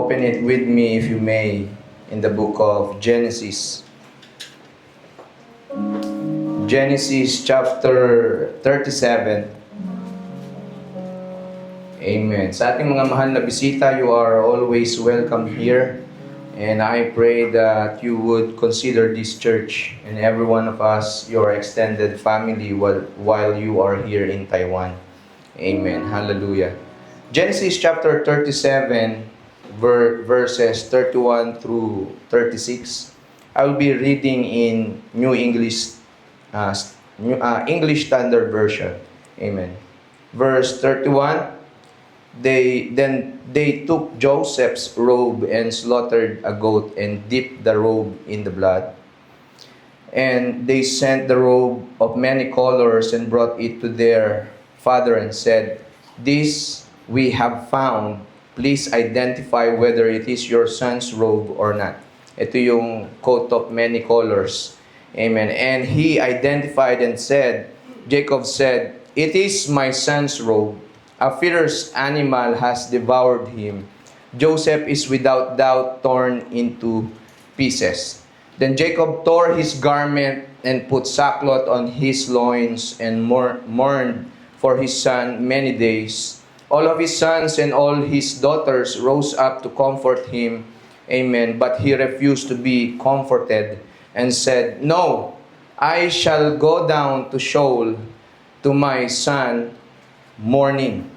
open it with me, if you may, in the book of Genesis. Genesis chapter 37. Amen. Sa ating mga mahal na bisita, you are always welcome here. And I pray that you would consider this church and every one of us your extended family while you are here in Taiwan. Amen. Hallelujah. Genesis chapter 37, verses 31 through 36. I will be reading in New English English Standard Version. Amen. Verse 31. They took Joseph's robe and slaughtered a goat and dipped the robe in the blood. And they sent the robe of many colors and brought it to their father and said, "This we have found. Please identify whether it is your son's robe or not." Ito yung coat of many colors. Amen. And he identified and said, Jacob said, "It is my son's robe. A fierce animal has devoured him. Joseph is without doubt torn into pieces." Then Jacob tore his garment and put sackcloth on his loins and mourned for his son many days. All of his sons and all his daughters rose up to comfort him. Amen. But he refused to be comforted and said, "No, I shall go down to Sheol to my son mourning."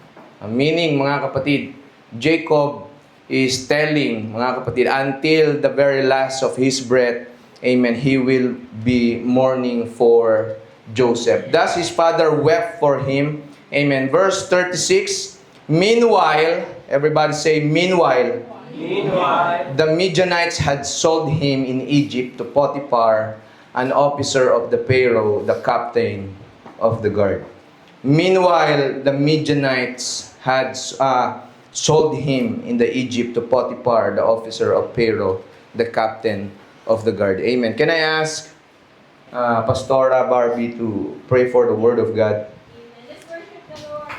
Meaning, mga kapatid, Jacob is telling, mga kapatid, until the very last of his breath, amen, he will be mourning for Joseph. Thus his father wept for him. Amen. Verse 36, meanwhile, everybody say, meanwhile, the Midianites had sold him in Egypt to Potiphar, an officer of the Pharaoh, the captain of the guard. Meanwhile, the Midianites had sold him in the Egypt to Potiphar, the officer of Pharaoh, the captain of the guard. Amen. Can I ask Pastora Barbie to pray for the word of God? Let's worship the Lord.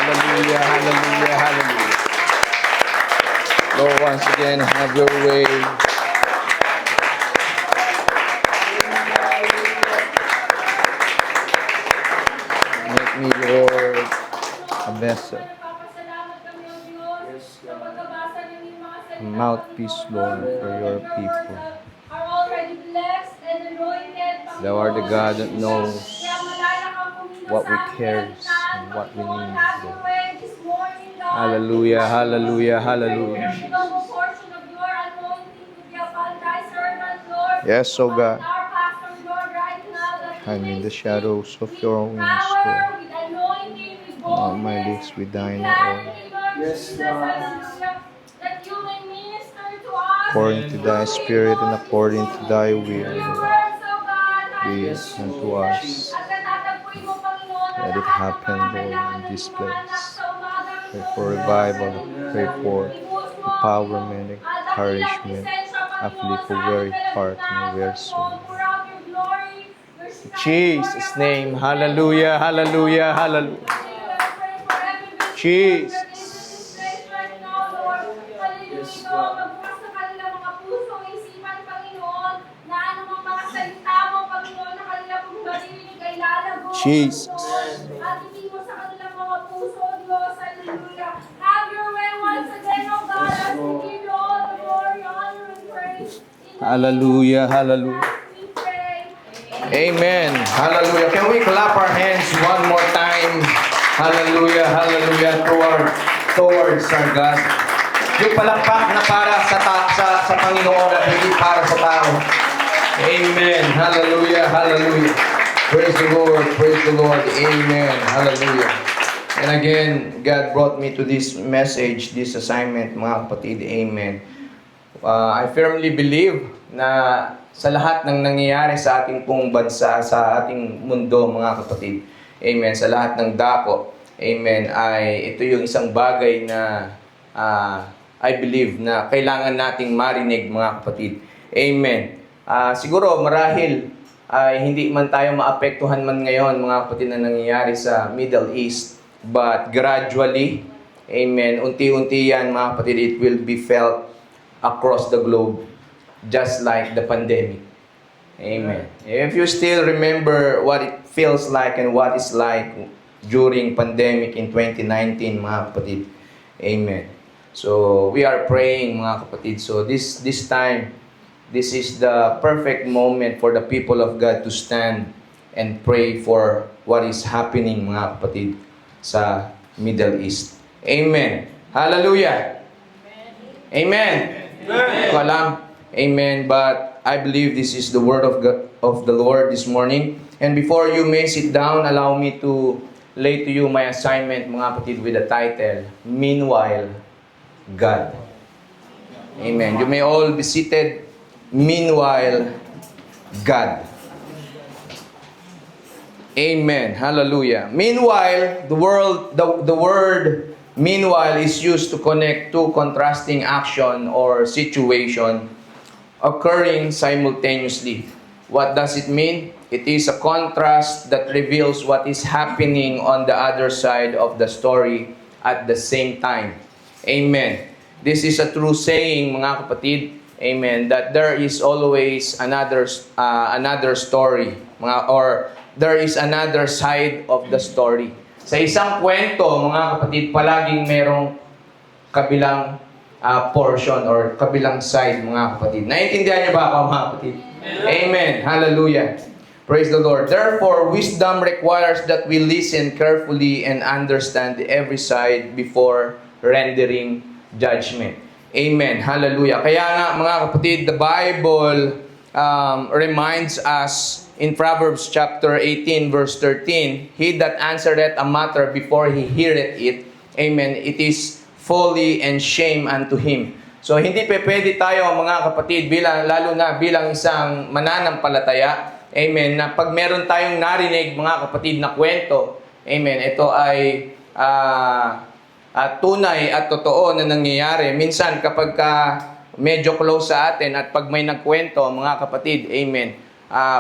Hallelujah, hallelujah, hallelujah. Lord, once again, have your way. Make me, Lord, a vessel, a mouthpiece, Lord, for your people. Thou art the God that knows what we carry and what we need, Lord. Hallelujah, hallelujah, hallelujah. Yes, oh God. I'm in the shadows of your wings, Lord. All my lips with thine oil. Yes, Pour into thy spirit and according to thy will, Lord. Be it unto us. Let it happen, Lord, in this place. Pray for revival, pray for empowerment, encouragement, uplift a weary heart and a weary soul. In Jesus' name, hallelujah, hallelujah, hallelujah. Jesus. Jesus. At hindi mo sa kanilang mga puso, Diyos. Hallelujah. Have your way once again, O God, as we give you all the glory, honor, and praise. Hallelujah, hallelujah. We pray. Amen. Hallelujah. Can we clap our hands one more time? Hallelujah, hallelujah, towards our God. Yung palakpak na para sa Panginoon at hindi para sa tao. Amen. Hallelujah, hallelujah. Praise the Lord, praise the Lord. Amen. Hallelujah. And again, God brought me to this message, this assignment, mga kapatid. Amen. I firmly believe na sa lahat ng nangyayari sa ating pong bansa, sa ating mundo, mga kapatid. Amen. Sa lahat ng dako. Amen. Ito yung isang bagay na I believe na kailangan nating marinig, mga kapatid. Amen. Siguro marahil hindi man tayo maapektuhan man ngayon, mga kapatid, na nangyayari sa Middle East, but gradually Amen. Unti-unti yan, mga kapatid, it will be felt across the globe, just like the pandemic. Amen. If you still remember what it feels like and what it's like during pandemic in 2019, mga kapatid. Amen. So, we are praying, mga kapatid. So, this time, this is the perfect moment for the people of God to stand and pray for what is happening, mga kapatid, sa Middle East. Amen. Hallelujah. Amen. Hindi ko alam. Amen. But I believe this is the word of God, of the Lord this morning. And before you may sit down, allow me to lay to you my assignment, mga kapatid, with the title, Meanwhile, God. Amen. You may all be seated. Meanwhile, God. Amen. Hallelujah. Meanwhile, the word meanwhile is used to connect two contrasting action or situation occurring simultaneously. What does it mean? It is a contrast that reveals what is happening on the other side of the story at the same time. Amen. This is a true saying, mga kapatid. Amen. That there is always another story, or there is another side of the story. Sa isang kwento, mga kapatid, palaging merong kabilang portion or kabilang side, mga kapatid. Naiintindihan niyo ba ako, mga kapatid? Amen. Hallelujah. Praise the Lord. Therefore, wisdom requires that we listen carefully and understand every side before rendering judgment. Amen. Hallelujah. Kaya nga, mga kapatid, the Bible reminds us in Proverbs chapter 18 verse 13, he that answereth a matter before he heareth it, amen, it is folly and shame unto him. So hindi pwede tayo, mga kapatid, lalo na bilang isang mananampalataya, amen, na pag meron tayong narinig, mga kapatid, na kwento, amen, ito ay tunay at totoo na nangyayari. Minsan kapag medyo close sa atin at pag may nagkwento, mga kapatid, amen,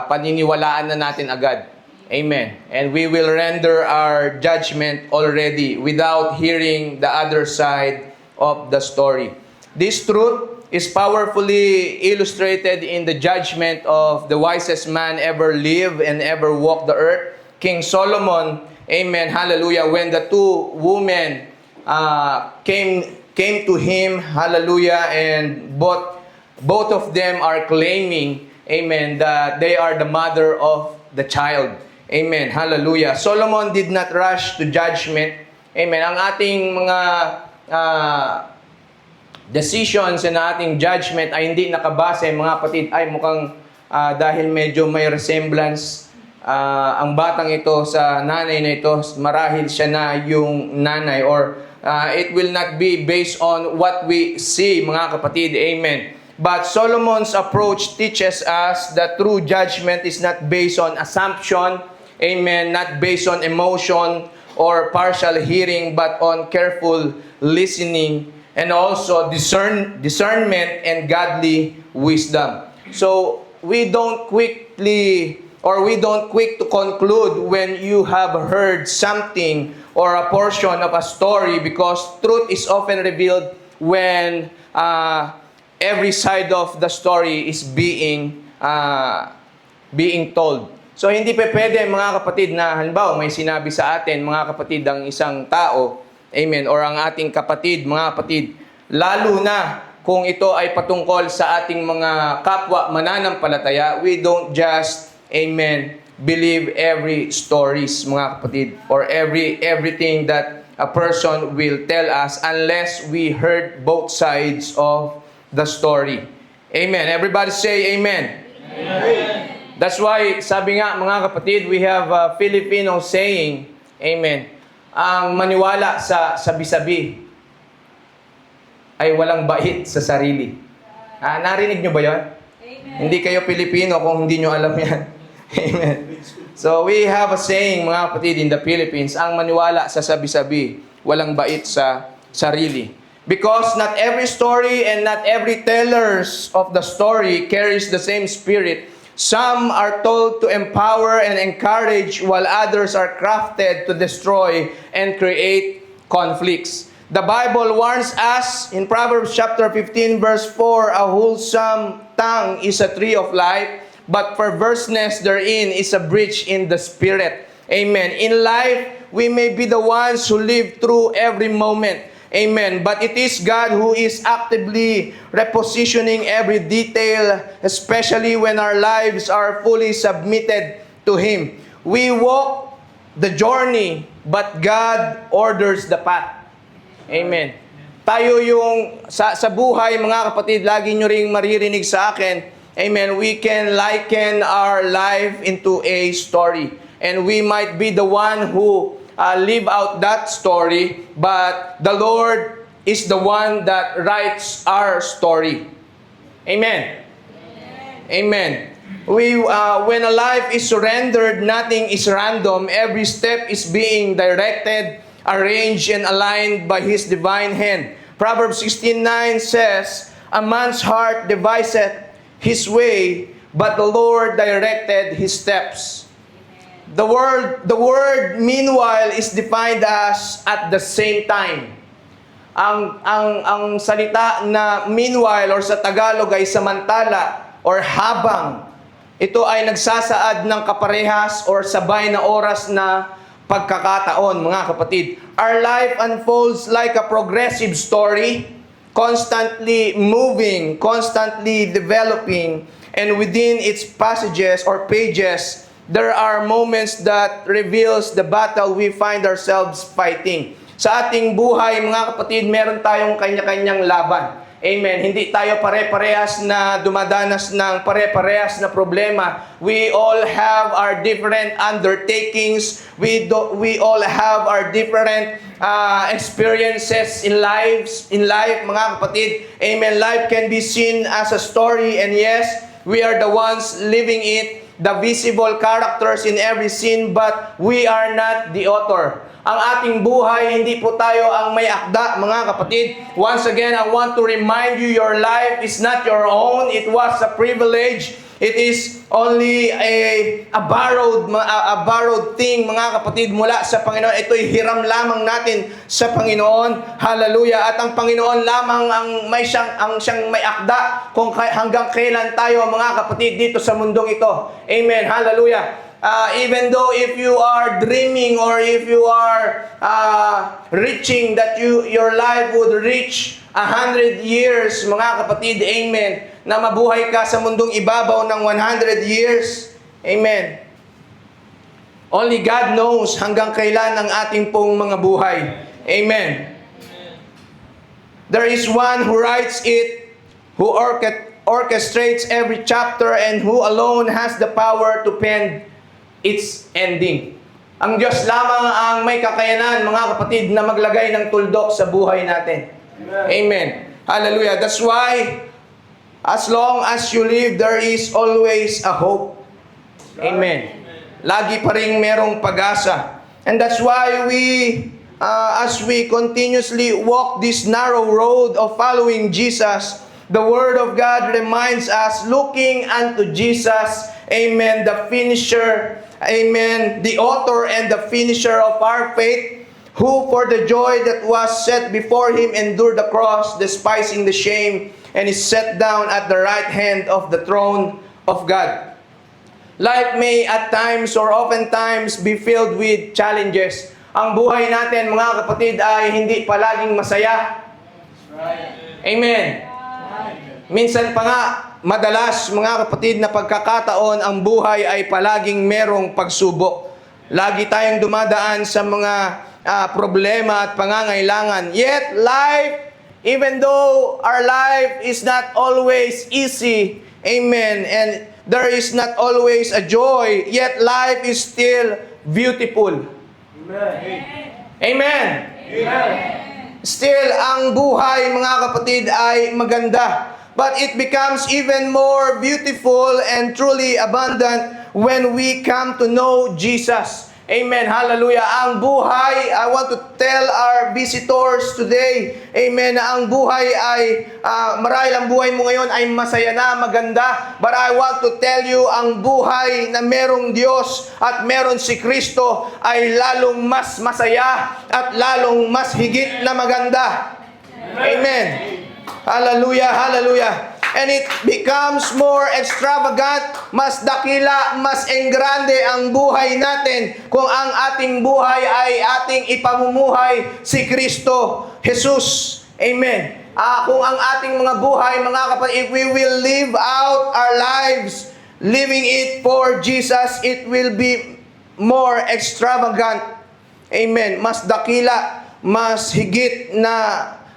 paniniwalaan na natin agad. Amen. And we will render our judgment already without hearing the other side of the story. This truth is powerfully illustrated in the judgment of the wisest man ever lived and ever walked the earth, King Solomon. Amen. Hallelujah. When the two women came to him, hallelujah, and both of them are claiming, amen, that they are the mother of the child. Amen. Hallelujah. Solomon did not rush to judgment. Amen. Ang ating mga decisions na ating judgment ay hindi nakabase, mga kapatid, ay mukhang dahil medyo may resemblance ang batang ito sa nanay na ito, marahil siya na yung nanay, or it will not be based on what we see, mga kapatid. Amen. But Solomon's approach teaches us that true judgment is not based on assumption, amen, not based on emotion or partial hearing, but on careful listening and also discernment and godly wisdom. So we don't quick to conclude when you have heard something or a portion of a story, because truth is often revealed when every side of the story is being told. So hindi pwede, mga kapatid, na halimbawa may sinabi sa atin, mga kapatid, ang isang tao, amen, or ang ating kapatid, mga kapatid, lalo na kung ito ay patungkol sa ating mga kapwa mananampalataya, we don't just, amen, believe every stories, mga kapatid, or everything that a person will tell us unless we heard both sides of the story. Amen. Everybody say amen. Amen. That's why, sabi nga, mga kapatid, we have a Filipino saying, amen, ang maniwala sa sabi-sabi ay walang bait sa sarili. Narinig nyo ba yun? Amen. Hindi kayo Pilipino kung hindi nyo alam yan. Amen. So we have a saying, mga kapatid, in the Philippines, ang maniwala sa sabi-sabi, walang bait sa sarili. Because not every story and not every tellers of the story carries the same spirit. Some are told to empower and encourage, while others are crafted to destroy and create conflicts. The Bible warns us in Proverbs chapter 15 verse 4, a wholesome tongue is a tree of life, but perverseness therein is a breach in the spirit. Amen. In life, we may be the ones who live through every moment. Amen. But it is God who is actively repositioning every detail, especially when our lives are fully submitted to Him. We walk the journey, but God orders the path. Amen. Tayo yung sa buhay, mga kapatid, lagi nyo ring maririnig sa akin. Amen. We can liken our life into a story. And we might be the one who live out that story, but the Lord is the one that writes our story. Amen. Amen. When a life is surrendered, nothing is random. Every step is being directed, arranged, and aligned by His divine hand. Proverbs 16:9 says, "A man's heart deviseth his way, but the Lord directed his steps." The word meanwhile is defined as at the same time. Ang salita na meanwhile or sa Tagalog ay samantala or habang. Ito ay nagsasaad ng kaparehas or sabay na oras na pagkakataon, mga kapatid. Our life unfolds like a progressive story, constantly moving, constantly developing, and within its passages or pages, there are moments that reveals the battle we find ourselves fighting. Sa ating buhay, mga kapatid, meron tayong kanya-kanyang laban. Amen. Hindi tayo pare-parehas na dumadanas ng pare-parehas na problema. We all have our different undertakings. We all have our different experiences in life, mga kapatid. Amen. Life can be seen as a story, and yes, we are the ones living it, the visible characters in every scene, but we are not the author. Ang ating buhay, hindi po tayo ang may akda, mga kapatid. Once again, I want to remind you, your life is not your own. It was a privilege. It is only a borrowed thing, mga kapatid, mula sa Panginoon. Ito'y hiram lamang natin sa Panginoon. Hallelujah. At ang Panginoon lamang ang siyang may akda kung hanggang kailan tayo, mga kapatid, dito sa mundong ito. Amen. Hallelujah. Even though if you are dreaming or if you are reaching that your life would reach 100 years, mga kapatid, amen, na mabuhay ka sa mundong ibabaw ng 100 years, amen. Only God knows hanggang kailan ang ating pong mga buhay. Amen. There is one who writes it, who orchestrates every chapter, and who alone has the power to pen its ending. Ang Diyos lamang ang may kakayanan, mga kapatid, na maglagay ng tuldok sa buhay natin. Amen. Amen. Hallelujah. That's why, as long as you live, there is always a hope. Amen. Lagi pa rin merong pag-asa. And that's why as we continuously walk this narrow road of following Jesus, the Word of God reminds us, looking unto Jesus, amen, the finisher, amen, the author and the finisher of our faith, who for the joy that was set before Him endured the cross, despising the shame, and is set down at the right hand of the throne of God. Life may at times or oftentimes be filled with challenges. Ang buhay natin, mga kapatid, ay hindi palaging masaya. Amen. Minsan pa nga, madalas, mga kapatid, na pagkakataon, ang buhay ay palaging merong pagsubok. Lagi tayong dumadaan sa mga problema at pangangailangan. Yet, life, even though our life is not always easy, amen, and there is not always a joy, yet life is still beautiful. Amen. Amen. Amen. Still, ang buhay, mga kapatid, ay maganda. But it becomes even more beautiful and truly abundant when we come to know Jesus. Amen. Hallelujah. Ang buhay, I want to tell our visitors today, amen, na ang buhay ay, marahil ang buhay mo ngayon ay masaya na, maganda. But I want to tell you, ang buhay na merong Diyos at meron si Kristo ay lalong mas masaya at lalong mas higit na maganda. Amen. Hallelujah, hallelujah. And it becomes more extravagant, mas dakila, mas engrande ang buhay natin kung ang ating buhay ay ating ipamumuhay si Kristo Jesus. Amen. Kung ang ating mga buhay, mga kapatid, if we will live out our lives, living it for Jesus, it will be more extravagant. Amen. Mas dakila, mas higit na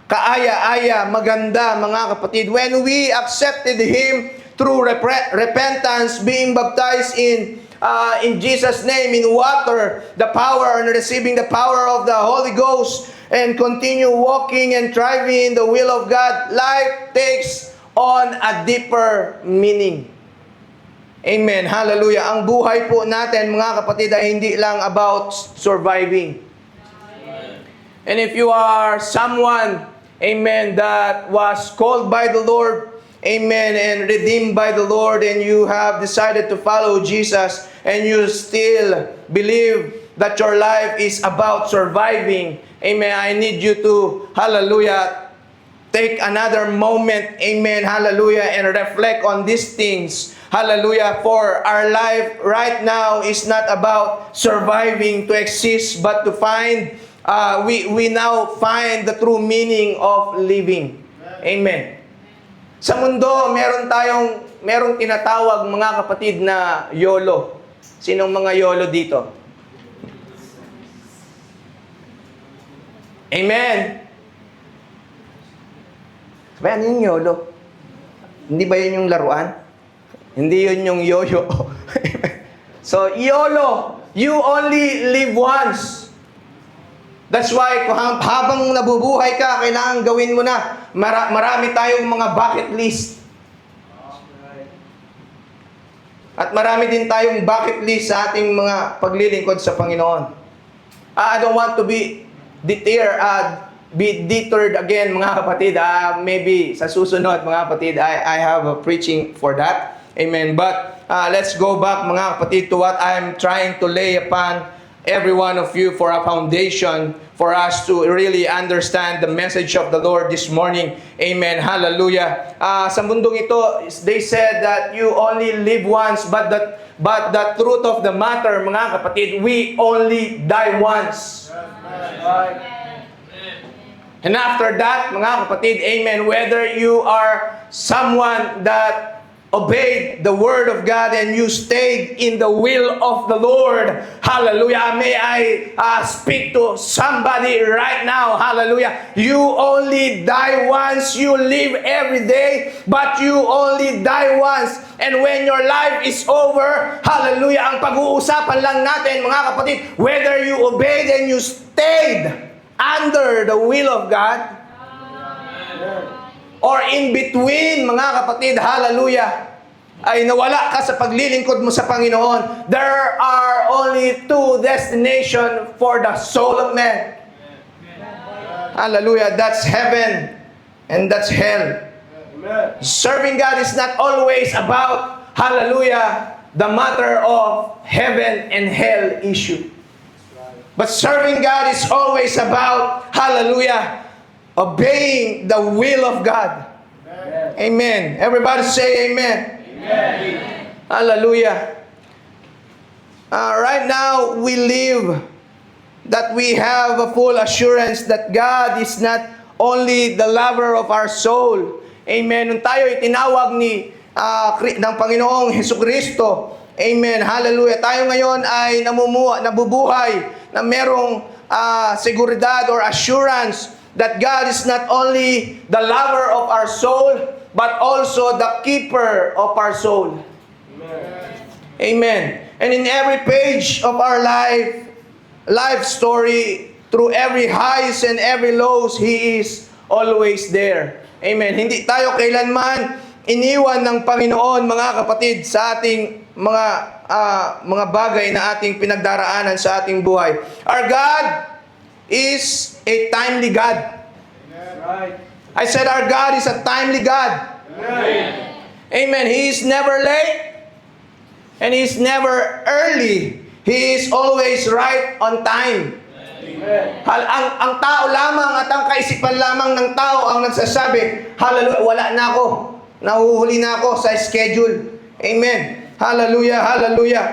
kaaya-aya, maganda, mga kapatid. When we accepted Him through repentance, being baptized in Jesus' name, in water, the power, and receiving the power of the Holy Ghost, and continue walking and thriving in the will of God, life takes on a deeper meaning. Amen. Hallelujah. Ang buhay po natin, mga kapatid, ay hindi lang about surviving. And if you are someone, amen, that was called by the Lord, amen, and redeemed by the Lord, and you have decided to follow Jesus, and you still believe that your life is about surviving, amen, I need you to, hallelujah, take another moment, amen, hallelujah, and reflect on these things. Hallelujah, for our life right now is not about surviving to exist, but to find we now find the true meaning of living. Amen. Sa mundo, merong tinatawag, mga kapatid, na YOLO. Sinong mga YOLO dito? Amen. Sabi, ano yung YOLO? Hindi ba yun yung laruan? Hindi yun yung yoyo. So, YOLO, you only live once. That's why, habang nabubuhay ka, kailangan gawin mo na. Marami tayong mga bucket list. At marami din tayong bucket list sa ating mga paglilingkod sa Panginoon. I don't want to be deterred again, mga kapatid. Maybe sa susunod, mga kapatid, I have a preaching for that. Amen. But let's go back, mga kapatid, to what I'm trying to lay upon every one of you for a foundation for us to really understand the message of the Lord this morning. Amen. Hallelujah. Sa mundong ito, they said that you only live once, but the truth of the matter, mga kapatid, we only die once. And after that, mga kapatid, amen, whether you are someone that obeyed the word of God and you stayed in the will of the Lord, hallelujah, may I speak to somebody right now, hallelujah, you only die once, you live every day, but you only die once, and when your life is over, hallelujah, ang pag-uusapan lang natin, mga kapatid, whether you obeyed and you stayed under the will of God, or in between, mga kapatid, hallelujah, ay nawala ka sa paglilingkod mo sa Panginoon. There are only two destinations for the soul of man. Hallelujah, that's heaven and that's hell. Serving God is not always about, hallelujah, the matter of heaven and hell issue. But serving God is always about, hallelujah, obeying the will of God. Amen. Everybody say amen. Amen. Hallelujah. Right now, we live that we have a full assurance that God is not only the lover of our soul. Amen. Nung tayo itinawag ng Panginoong Hesukristo, amen. Hallelujah. Tayo ngayon ay nabubuhay na merong seguridad or assurance that God is not only the lover of our soul, but also the keeper of our soul. Amen. Amen. And in every page of our life story, through every highs and every lows, He is always there. Amen. Hindi tayo kailanman iniwan ng Panginoon, mga kapatid, sa ating mga mga bagay na ating pinagdaraanan sa ating buhay. Our God is a timely God. Right. I said our God is a timely God. Amen. Amen. He is never late and He is never early. He is always right on time. Amen. Ang tao lamang at ang kaisipan lamang ng tao ang nagsasabi, hallelujah, wala na ako. Nahuhuli na ako sa schedule. Amen. Hallelujah, hallelujah.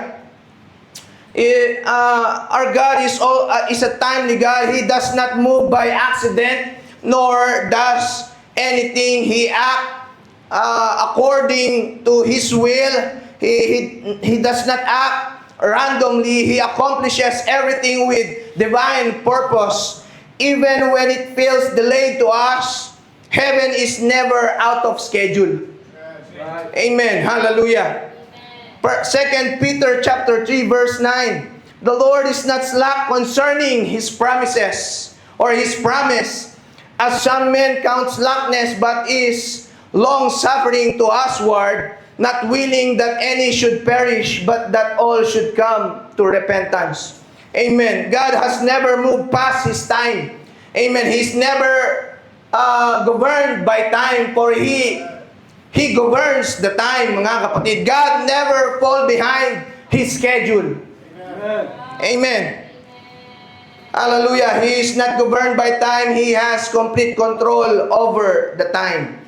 Our God is a timely God. He does not move by accident, nor does anything He act according to His will. He does not act randomly. He accomplishes everything with divine purpose. Even when it feels delayed to us, heaven is never out of schedule. Right. Amen. Hallelujah. 2 Peter chapter 3 verse 9. The Lord is not slack concerning His promises or His promise, as some men count slackness, but is long-suffering to usward, not willing that any should perish, but that all should come to repentance. Amen. God has never moved past His time. Amen. He's never governed by time, for He governs the time, mga kapatid. God never fall behind His schedule. Amen. Amen. Hallelujah. He is not governed by time. He has complete control over the time.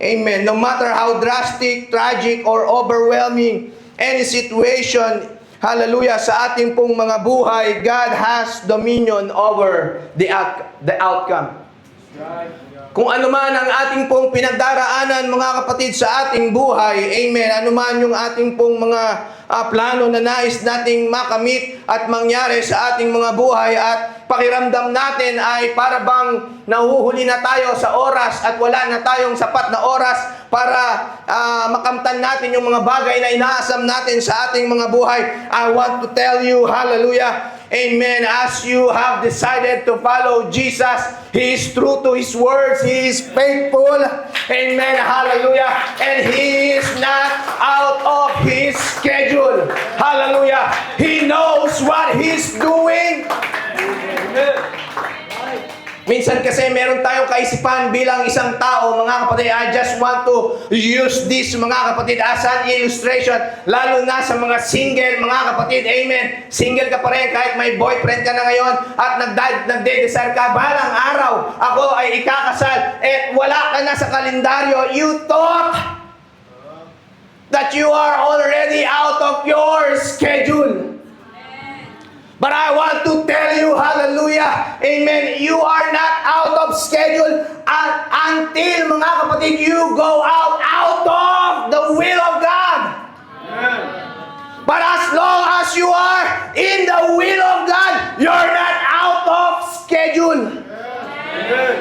Amen. No matter how drastic, tragic, or overwhelming any situation, hallelujah, sa ating pong mga buhay, God has dominion over the outcome. Right. Kung ano man ang ating pong pinagdaraanan, mga kapatid, sa ating buhay, amen, ano man yung ating pong mga plano na nais nating makamit at mangyari sa ating mga buhay, at pakiramdam natin ay para bang nahuhuli na tayo sa oras at wala na tayong sapat na oras para makamtan natin yung mga bagay na inaasam natin sa ating mga buhay. I want to tell you, hallelujah, amen, as you have decided to follow Jesus, He is true to His words, He is faithful, amen, hallelujah, and He is not out of His schedule, hallelujah. He knows what He's doing. Amen. Minsan kasi meron tayong kaisipan bilang isang tao, mga kapatid. I just want to use this, mga kapatid, as an illustration, lalo na sa mga single, mga kapatid. Amen. Single ka pa rin kahit may boyfriend ka na ngayon at nagde-desire ka, balang araw ako ay ikakasal, at wala ka na sa kalendaryo. You thought that you are already out of your schedule. But I want to tell you, hallelujah, amen, you are not out of schedule until, mga kapatid, you go out of the will of God. Amen. But as long as you are in the will of God, you're not out of schedule. Amen.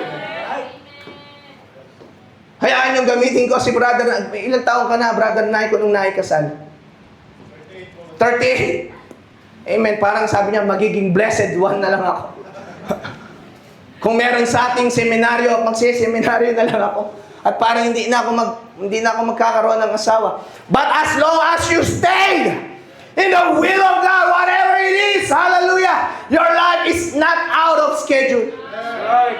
Hayaan yung gamitin ko si brother. Ilang taon ka na, brother Naiko, nung naikasal? 38. Amen. Parang sabi niya, magiging blessed one na lang ako. Kung meron sa ating seminaryo, magsiseminaryo na lang ako. At parang hindi na ako magkakaroon ng asawa. But as long as you stay in the will of God, whatever it is, hallelujah, your life is not out of schedule. Right.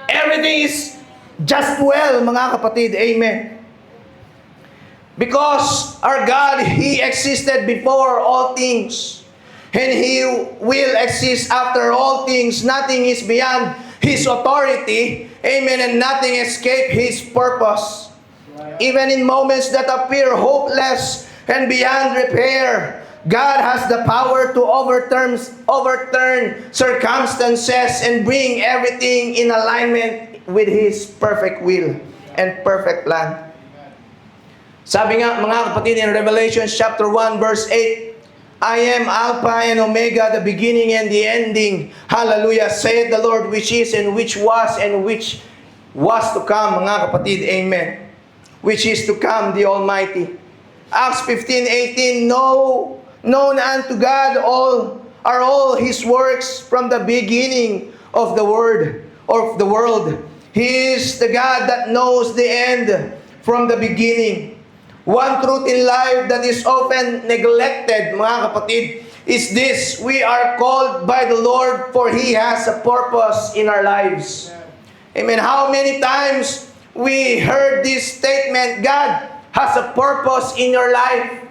Everything is just well, mga kapatid. Amen. Because our God, He existed before all things, and He will exist after all things. Nothing is beyond His authority. Amen. And nothing escapes His purpose. Even in moments that appear hopeless and beyond repair, God has the power to overturn circumstances and bring everything in alignment with His perfect will and perfect plan. Sabi nga, mga kapatid, in Revelation chapter 1 verse 8, I am Alpha and Omega, the beginning and the ending. Hallelujah, saith the Lord, which is and which was to come, mga kapatid. Amen. Which is to come, the Almighty. Acts 15:18, known unto God are all His works from the beginning of the world. He is the God that knows the end from the beginning. One truth in life that is often neglected, mga kapatid, is this: we are called by the Lord for He has a purpose in our lives. Amen. How many times we heard this statement, God has a purpose in your life?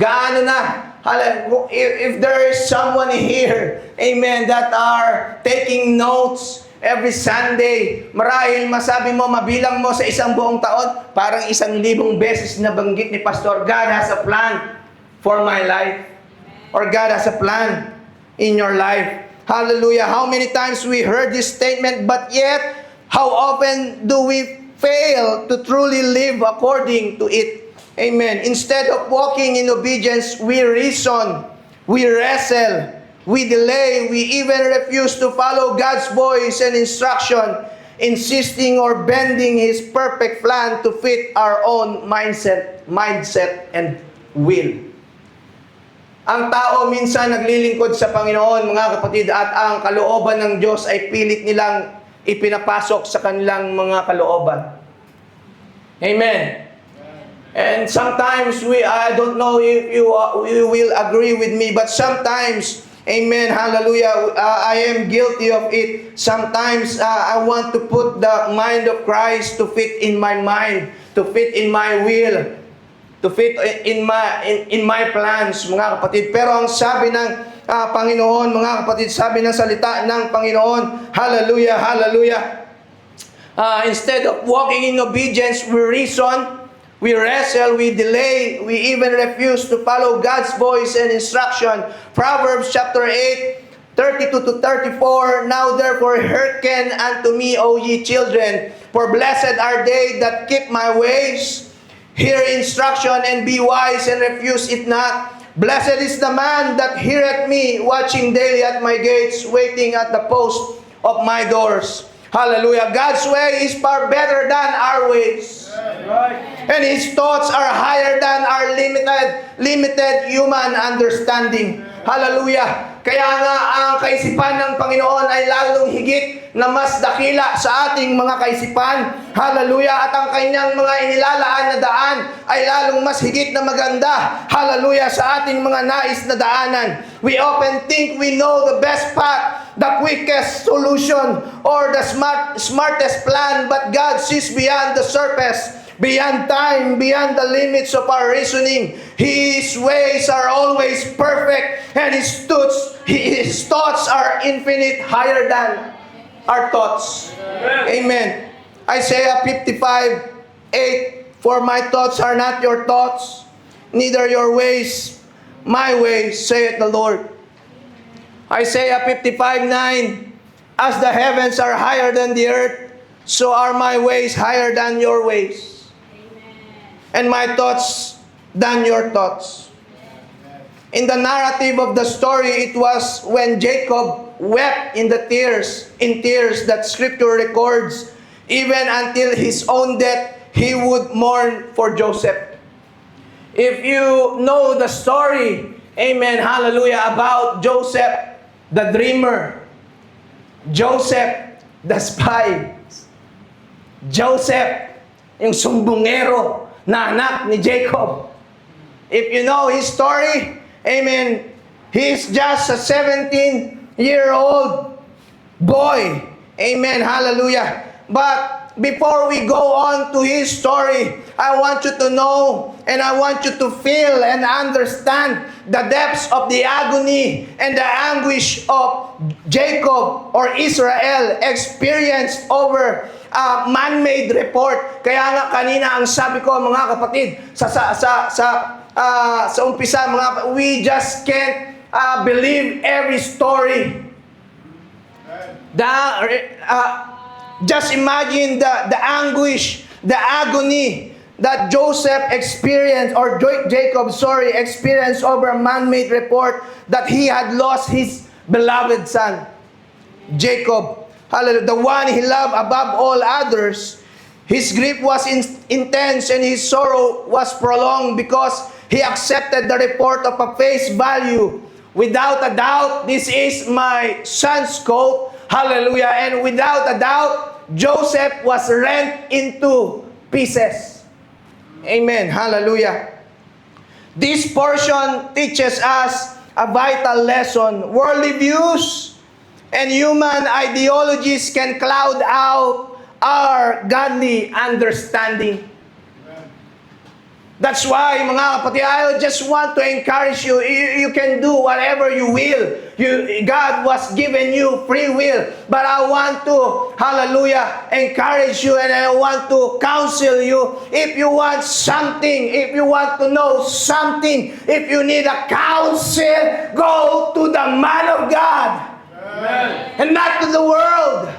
Gaano na? If there is someone here, amen, that are taking notes every Sunday, marahil masabi mo, mabilang mo sa isang buong taon, parang 1,000 beses na banggit ni Pastor, God has a plan for my life. Or God has a plan in your life. Hallelujah. How many times we heard this statement, but yet, how often do we fail to truly live according to it? Amen. Instead of walking in obedience, we reason, we wrestle, we delay, we even refuse to follow God's voice and instruction, insisting or bending His perfect plan to fit our own mindset and will. Ang tao minsan naglilingkod sa Panginoon, mga kapatid, at ang kalooban ng Diyos ay pilit nilang ipinapasok sa kanilang mga kalooban. Amen. And sometimes I don't know if you will agree with me, but sometimes, amen, hallelujah, I am guilty of it. Sometimes I want to put the mind of Christ to fit in my mind, to fit in my will, to fit in my plans, mga kapatid. Pero ang sabi ng Panginoon, mga kapatid, sabi ng salita ng Panginoon, hallelujah, hallelujah. Instead of walking in obedience, we reason, we wrestle, we delay, we even refuse to follow God's voice and instruction. Proverbs chapter 8, 32 to 34, Now therefore hearken unto me, O ye children, for blessed are they that keep my ways. Hear instruction and be wise and refuse it not. Blessed is the man that heareth me, watching daily at my gates, waiting at the post of my doors. Hallelujah. God's way is far better than our ways. And His thoughts are higher than our limited human understanding. Hallelujah. Kaya nga ang kaisipan ng Panginoon ay lalong higit na mas dakila sa ating mga kaisipan. Hallelujah. At ang kanyang mga inilalaan na daan ay lalong mas higit na maganda. Hallelujah. Sa ating mga nais na daanan. We often think we know the best path, the quickest solution, or the smartest plan, but God sees beyond the surface, beyond time, beyond the limits of our reasoning. His ways are always perfect, and His thoughts are infinite, higher than our thoughts. Amen. Isaiah 55:8, For my thoughts are not your thoughts, neither your ways my ways, saith the Lord. Isaiah 55:9, As the heavens are higher than the earth, so are my ways higher than your ways, and my thoughts than your thoughts. In the narrative of the story, it was when Jacob wept in tears that Scripture records, even until his own death, he would mourn for Joseph. If you know the story, amen, hallelujah, about Joseph, the dreamer, Joseph, the spy, Joseph, yung sumbongero na anak ni Jacob. If you know his story, amen, he's just a 17-year-old boy. Amen, hallelujah. But before we go on to his story, I want you to know and I want you to feel and understand the depths of the agony and the anguish of Jacob or Israel experienced over man-made report. Kaya nga kanina ang sabi ko, mga kapatid, sa umpisa, we just can't believe every story. Just imagine the anguish, the agony that Joseph experienced, or Jacob experienced over a man-made report that he had lost his beloved son, Jacob. Hallelujah. The one he loved above all others. His grief was intense and his sorrow was prolonged because he accepted the report of a face value. Without a doubt, this is my son's coat. Hallelujah. And without a doubt, Joseph was rent into pieces. Amen. Hallelujah. This portion teaches us a vital lesson. Worldly views and human ideologies can cloud out our godly understanding. That's why, mga kapatid, I just want to encourage you. You can do whatever you will. God was given you free will. But I want to, hallelujah, encourage you, and I want to counsel you. If you want something, if you want to know something, if you need a counsel, go to the man of God. Amen. And not to the world.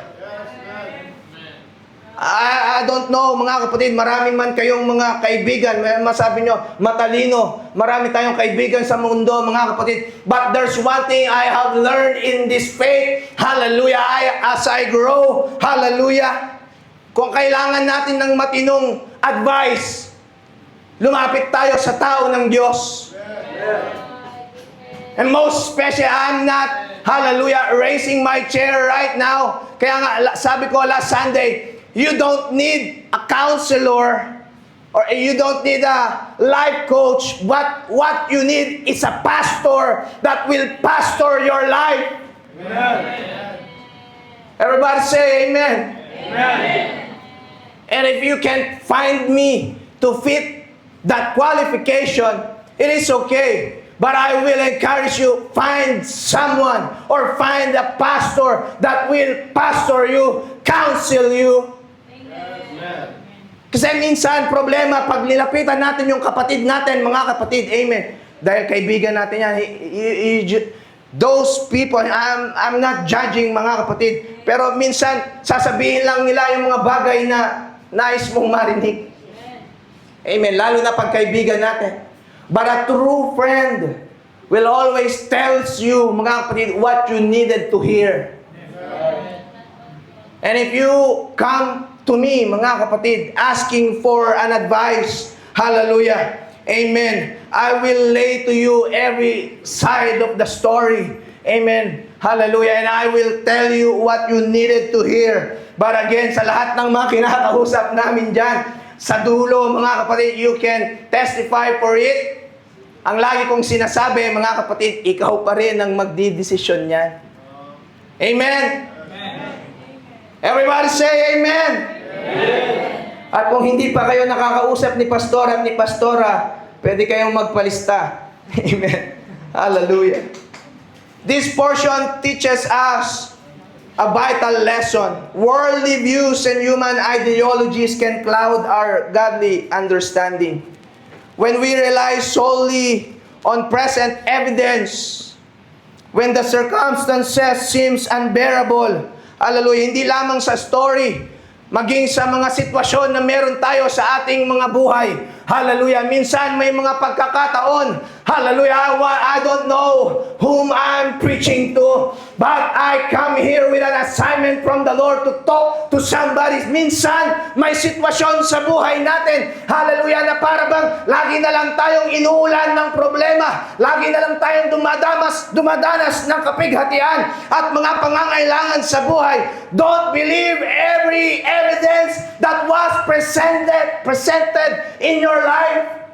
I don't know, mga kapatid, marami man kayong mga kaibigan, masabi nyo, matalino, marami tayong kaibigan sa mundo, mga kapatid. But there's one thing I have learned in this faith, hallelujah, as I grow, hallelujah, kung kailangan natin ng matinong advice, lumapit tayo sa tao ng Diyos. And most especially, I'm not, hallelujah, raising my chair right now. Kaya nga, sabi ko last Sunday, you don't need a counselor or you don't need a life coach, but what you need is a pastor that will pastor your life. Amen. Everybody say amen. Amen. And if you can find me to fit that qualification, it is okay. But I will encourage you, find someone or find a pastor that will pastor you, counsel you. Kasi minsan, problema, pag nilapitan natin yung kapatid natin, mga kapatid, amen, dahil kaibigan natin yan, those people, I'm not judging, mga kapatid, pero minsan, sasabihin lang nila yung mga bagay na nais mong marinig. Amen, lalo na pag kaibigan natin. But a true friend will always tells you, mga kapatid, what you needed to hear. And if you come to me, mga kapatid, asking for an advice, hallelujah, amen, I will lay to you every side of the story, amen, hallelujah, and I will tell you what you needed to hear. But again, sa lahat ng mga kinakausap namin dyan, sa dulo, mga kapatid, you can testify for it. Ang lagi kong sinasabi, mga kapatid, ikaw pa rin ang magdidesisyon niyan. Amen? Everybody say amen. Amen. At kung hindi pa kayo nakakausap ni pastor at ni pastora, pwede kayong magpalista. Amen. Hallelujah. This portion teaches us a vital lesson. Worldly views and human ideologies can cloud our godly understanding. When we rely solely on present evidence, when the circumstances seems unbearable, hallelujah, hindi lamang sa story, maging sa mga sitwasyon na meron tayo sa ating mga buhay. Hallelujah. Minsan may mga pagkakataon, hallelujah, I don't know whom I'm preaching to, but I come here with an assignment from the Lord to talk to somebody. Minsan may sitwasyon sa buhay natin, hallelujah, na para bang lagi na lang tayong inuulan ng problema, lagi na lang tayong dumadanas ng kapighatian at mga pangangailangan sa buhay. Don't believe every evidence that was presented in your life.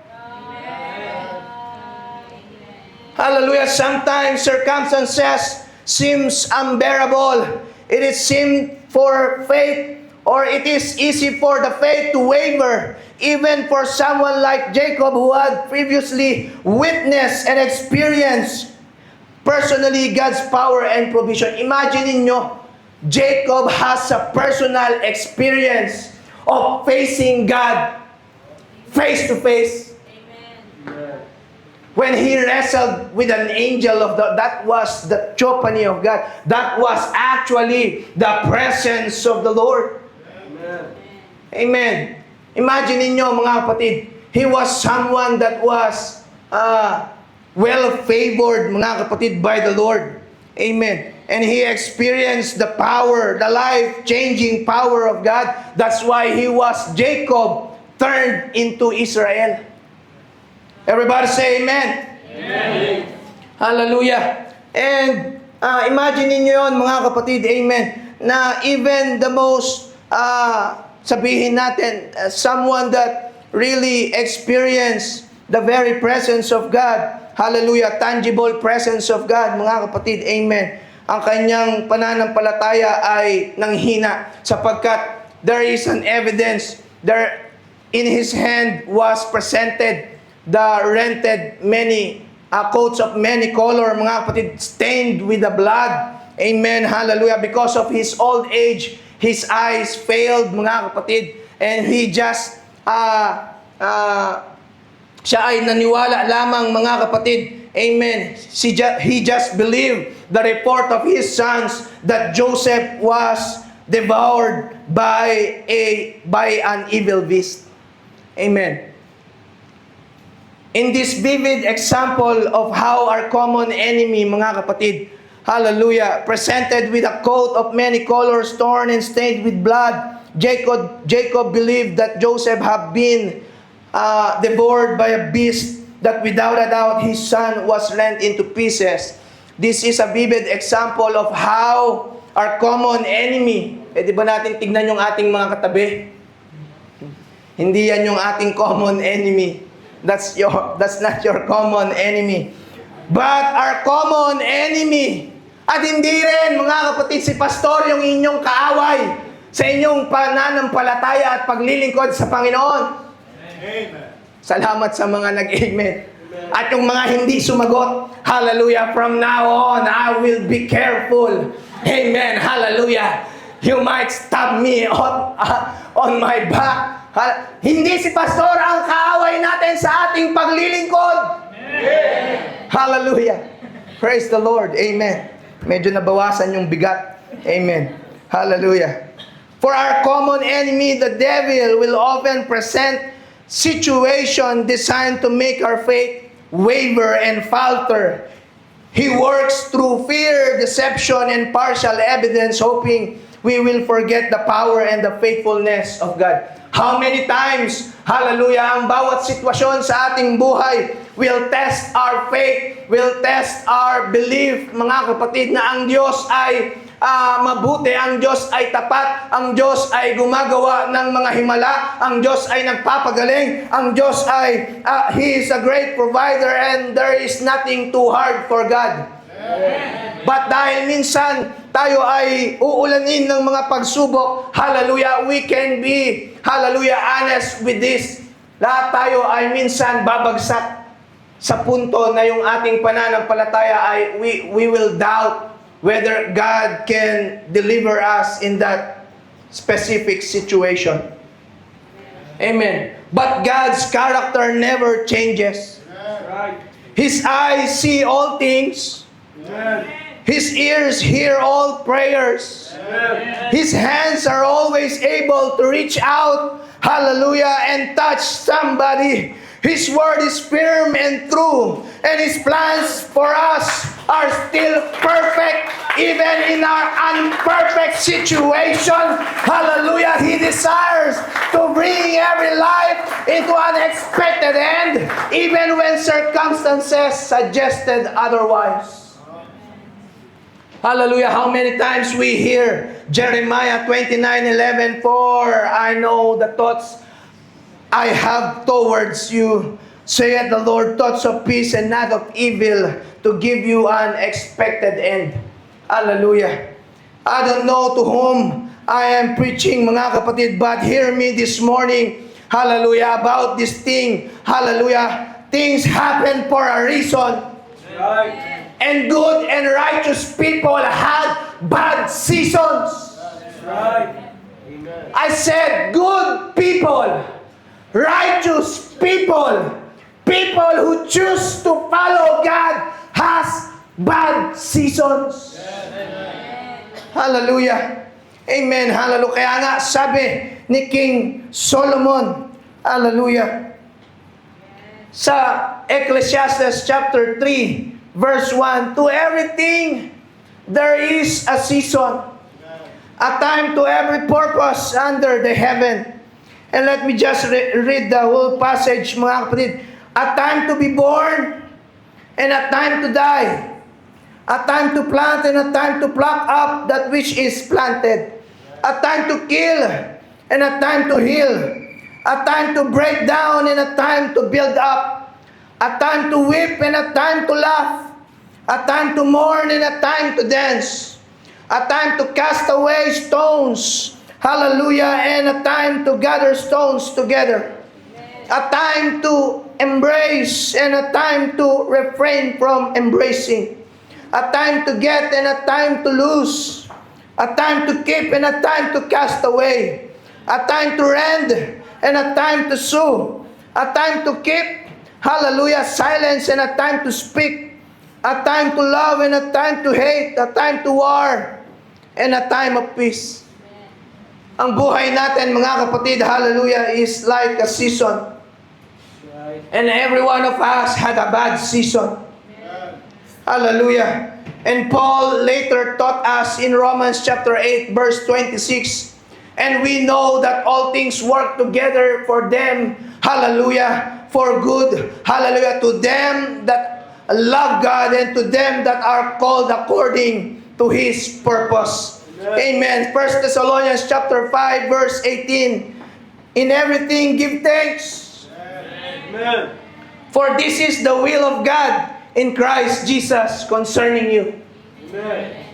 Hallelujah. Sometimes circumstances seems unbearable. It is seem for faith, or it is easy for the faith to waver. Even for someone like Jacob, who had previously witnessed and experienced personally God's power and provision. Imagine ninyo, Jacob has a personal experience of facing God face to face. When he wrestled with an angel of that was the theophany of God. That was actually the presence of the Lord. Amen. Amen. Imagine ninyo, mga kapatid, he was someone that was well-favored, mga kapatid, by the Lord. Amen. And he experienced the power, the life-changing power of God. That's why he was Jacob turned into Israel. Everybody say amen. Amen. Hallelujah. And imagine niyo yon, mga kapatid, amen, na even the most, sabihin natin, someone that really experience the very presence of God. Hallelujah, tangible presence of God, mga kapatid. Amen. Ang kanyang pananampalataya ay nanghina sapagkat there is an evidence there in his hand was presented the rented many coats of many color, mga kapatid, stained with the blood. Amen. Hallelujah. Because of his old age, his eyes failed, mga kapatid, and he just siya ay naniwala lamang, mga kapatid. Amen. He just believed the report of his sons that Joseph was devoured by an evil beast. Amen. In this vivid example of how our common enemy, mga kapatid, hallelujah, presented with a coat of many colors, torn and stained with blood, Jacob believed that Joseph had been devoured by a beast, that without a doubt his son was rent into pieces. This is a vivid example of how our common enemy, di ba natin tignan yung ating mga katabi? Hindi yan yung ating common enemy. That's not your common enemy. But our common enemy, at hindi rin, mga kapatid, si pastor yung inyong kaaway sa inyong pananampalataya at paglilingkod sa Panginoon. Amen. Salamat sa mga nag-amen. At yung mga hindi sumagot, hallelujah, from now on, I will be careful. Amen, hallelujah. You might stab me on my back. Hindi si pastor ang kaaway natin sa ating paglilingkod. Amen. Hallelujah. Praise the Lord. Amen. Medyo nabawasan yung bigat. Amen. Hallelujah. For our common enemy, the devil will often present situation designed to make our faith waver and falter. He works through fear, deception, and partial evidence, hoping we will forget the power and the faithfulness of God. How many times, hallelujah, ang bawat sitwasyon sa ating buhay will test our faith, will test our belief, mga kapatid, na ang Diyos ay mabuti, ang Diyos ay tapat, ang Diyos ay gumagawa ng mga himala, ang Diyos ay nagpapagaling, ang Diyos ay He is a great provider and there is nothing too hard for God. Amen. But dahil minsan tayo ay uulanin ng mga pagsubok, hallelujah, we can be, hallelujah, honest with this. Lahat tayo ay minsan babagsak sa punto na yung ating pananampalataya ay we will doubt whether God can deliver us in that specific situation. Amen. But God's character never changes. Right. His eyes see all things. Amen. His ears hear all prayers. Amen. His hands are always able to reach out, hallelujah, and touch somebody. His word is firm and true, and His plans for us are still perfect, even in our imperfect situation. Hallelujah! He desires to bring every life into an expected end, even when circumstances suggested otherwise. Hallelujah! How many times we hear Jeremiah 29:11, "For I know the thoughts I have towards you, saith the Lord, thoughts of peace and not of evil, to give you an expected end." Hallelujah. I don't know to whom I am preaching, mga kapatid, but hear me this morning, hallelujah, about this thing. Hallelujah. Things happen for a reason. Right. And good and righteous people had bad seasons. Right. Amen. I said good people, righteous people, people who choose to follow God has bad seasons. Hallelujah. Amen. Hallelujah. Kaya nga sabi ni King Solomon, hallelujah, sa Ecclesiastes chapter 3 verse 1, "To everything there is a season, a time to every purpose under the heaven." And let me just read the whole passage, mga kapatid. "A time to be born, and a time to die. A time to plant, and a time to pluck up that which is planted. A time to kill, and a time to heal. a time to break down and a time to build up, a time to weep and a time to laugh, a time to mourn and a time to dance, a time to cast away stones, hallelujah, and a time to gather stones together, a time to embrace and a time to refrain from embracing, a time to get and a time to lose, a time to keep and a time to cast away, a time to rend and a time to sue, a time to keep, hallelujah, silence and a time to speak, a time to love and a time to hate, a time to war and a time of peace. Ang buhay natin, mga kapatid, hallelujah, is like a season. And every one of us had a bad season. Hallelujah. And Paul later taught us in Romans chapter 8 verse 26, and we know that all things work together for them, hallelujah, for good, hallelujah, to them that love God and to them that are called according to His purpose. Amen. 1 Thessalonians chapter 5 verse 18, in everything give thanks, Amen. for this is the will of God in Christ Jesus concerning you. Amen.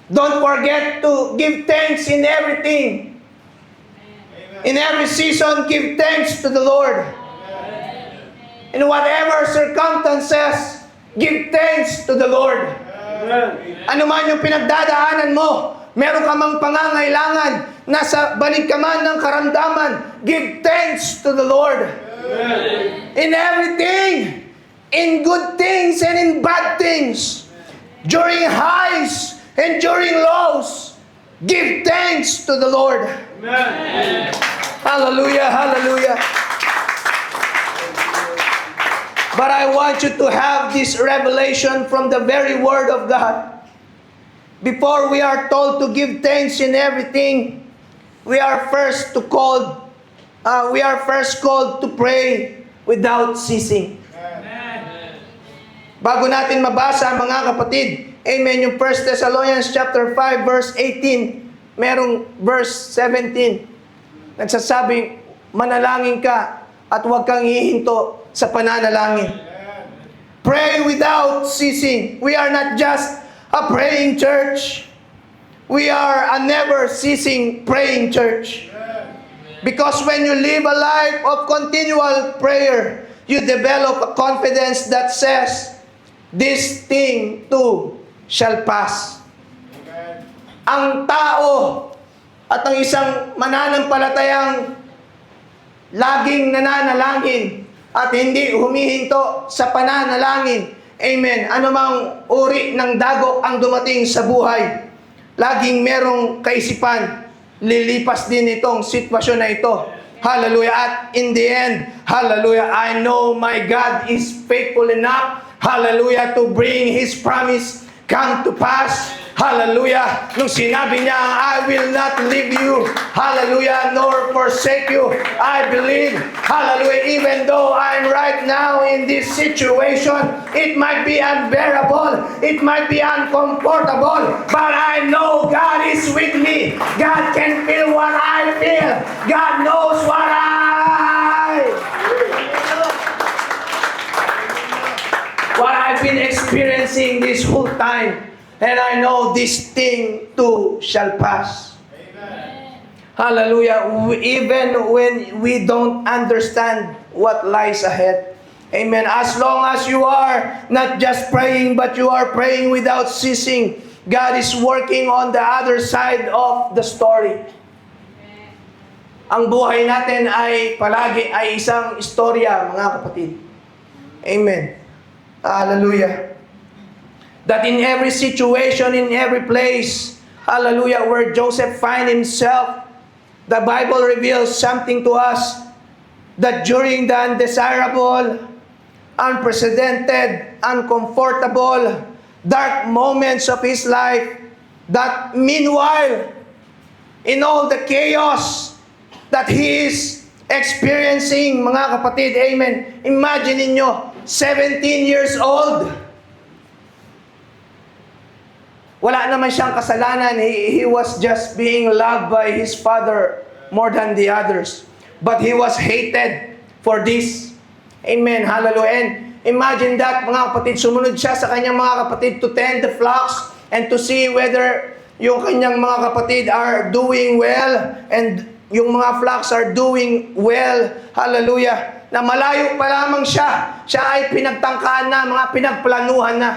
Don't forget to give thanks in everything. In every season, give thanks to the Lord. In whatever circumstances, give thanks to the Lord. Amen. Ano man yung pinagdadaanan mo, meron ka mang pangangailangan, nasa banig ka man ng karamdaman, give thanks to the Lord. Amen. In everything, in good things and in bad things, during highs and during lows, give thanks to the Lord. Amen. Hallelujah, hallelujah. But I want you to have this revelation from the very Word of God. Before we are told to give thanks in everything, we are first called to pray without ceasing. Bago natin mabasa, mga kapatid, amen, yung 1 Thessalonians chapter 5 verse 18, merong verse 17, nagsasabing, manalangin ka at huwag kang hihinto sa pananalangin. Pray without ceasing. We are not just a praying church. We are a never ceasing praying church. Because when you live a life of continual prayer, you develop a confidence that says, this thing too shall pass. Ang tao at ang isang mananampalatayang laging nananalangin at hindi humihinto sa pananalangin. Amen. Anumang uri ng dagok ang dumating sa buhay, laging merong kaisipan, lilipas din itong sitwasyon na ito. Hallelujah. At in the end, hallelujah, I know my God is faithful enough, hallelujah, to bring His promise come to pass. Hallelujah. Nung sinabi niya, I will not leave you, hallelujah, nor forsake you. I believe, hallelujah, even though I'm right now in this situation, it might be unbearable, it might be uncomfortable, but I know God is with me. God can feel what I feel. God knows what I've been experiencing this whole time. And I know this thing too shall pass. Amen. Hallelujah. Even when we don't understand what lies ahead. Amen. As long as you are not just praying, but you are praying without ceasing, God is working on the other side of the story. Ang buhay natin ay palagi ay isang istorya, mga kapatid. Amen. Hallelujah. That in every situation, in every place, hallelujah, where Joseph find himself, the Bible reveals something to us, that during the undesirable, unprecedented, uncomfortable, dark moments of his life, that meanwhile, in all the chaos that he is experiencing, mga kapatid, amen, imagine ninyo, 17 years old, wala naman siyang kasalanan. He was just being loved by his father more than the others. but he was hated for this. Amen. Hallelujah. And imagine that, mga kapatid, sumunod siya sa kanyang mga kapatid to tend the flocks and to see whether yung kanyang mga kapatid are doing well and yung mga flocks are doing well. Hallelujah. Na malayo pa lamang siya. Siya ay pinagtangkaan na, mga pinagplanuhan na.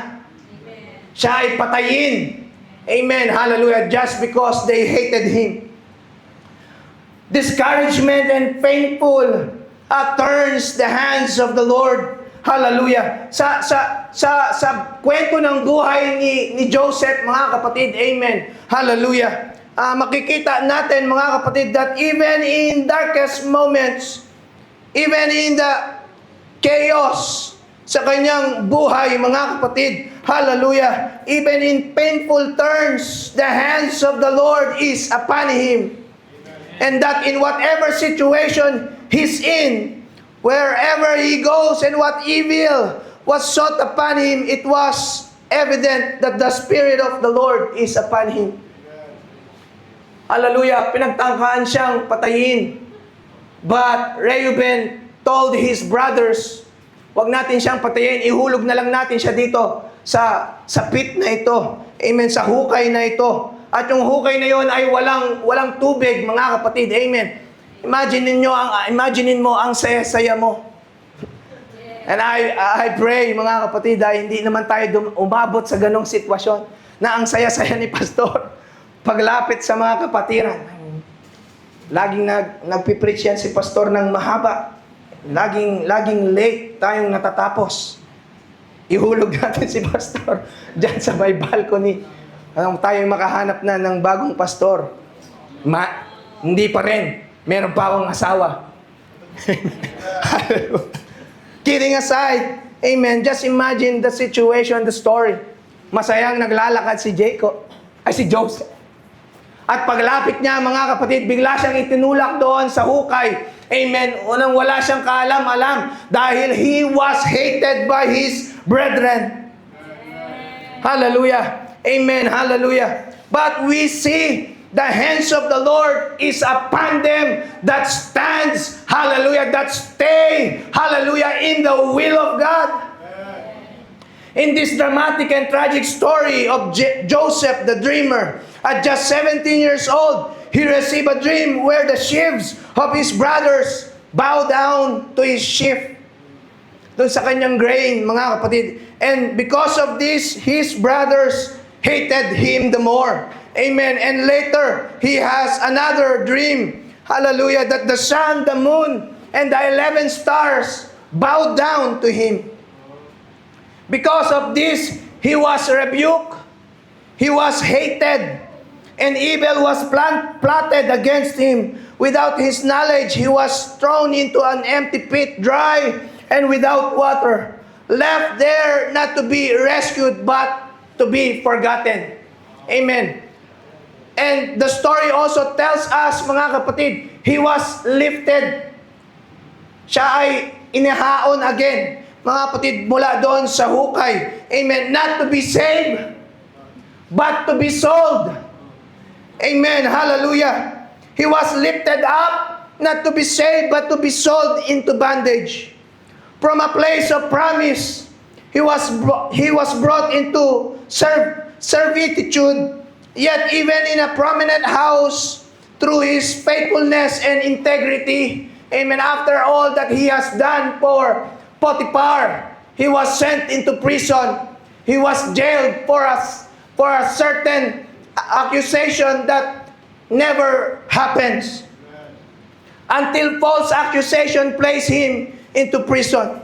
Siya ay patayin. Amen. Hallelujah. Just because they hated him. Discouragement and painful turns the hands of the Lord. Hallelujah. Sa kwento ng buhay ni Joseph, mga kapatid, amen. Hallelujah. Makikita natin, mga kapatid, that even in darkest moments, even in the chaos sa kanyang buhay, mga kapatid, hallelujah, even in painful turns, the hands of the Lord is upon him. And that in whatever situation he's in, wherever he goes and what evil was sought upon him, it was evident that the Spirit of the Lord is upon him. Hallelujah. Pinagtangkaan siyang patayin. But Reuben told his brothers, wag natin siyang patayin, ihulog na lang natin siya dito sa pit na ito. Amen. Sa hukay na ito. At yung hukay na yon ay walang tubig, mga kapatid. Amen. Imagine mo ang saya-saya mo. And I pray, mga kapatid, hindi naman tayo umabot sa ganong sitwasyon na ang saya-saya ni pastor paglapit sa mga kapatiran. Laging nagpipreach yan si pastor ng mahaba. Laging late tayong natatapos. Ihulog natin si pastor dyan sa may balcony. Tayo makahanap na ng bagong pastor. Hindi pa rin. Meron pa akong asawa. Kidding aside, amen, just imagine the situation, the story. Masayang naglalakad si Joseph. At paglapit niya, mga kapatid, bigla siyang itinulak doon sa hukay. Amen. Unang wala siyang kaalam-alam dahil he was hated by his brethren. Hallelujah. Amen. Hallelujah. But we see the hands of the Lord is upon them that stands, hallelujah, that stay, hallelujah, in the will of God. In this dramatic and tragic story of Joseph the dreamer, at just 17 years old, he received a dream where the sheaves of his brothers bow down to his sheaf. Doon sa kanyang grain, mga kapatid. And because of this, his brothers hated him the more. Amen. And later, he has another dream. Hallelujah. That the sun, the moon, and the 11 stars bowed down to him. Because of this, he was rebuked. He was hated. And evil was plotted against him. Without his knowledge, he was thrown into an empty pit, dry and without water. Left there not to be rescued, but to be forgotten. Amen. And the story also tells us, mga kapatid, he was lifted. Siya ay inihaon again, mga kapatid, mula doon sa hukay. Amen. Not to be saved, but to be sold. Amen. Hallelujah. He was lifted up, not to be saved, but to be sold into bondage. From a place of promise, he was brought into servitude, yet even in a prominent house, through his faithfulness and integrity, amen, after all that he has done for Potiphar, he was sent into prison. He was jailed for a certain accusation that never happens. Until false accusation placed him into prison.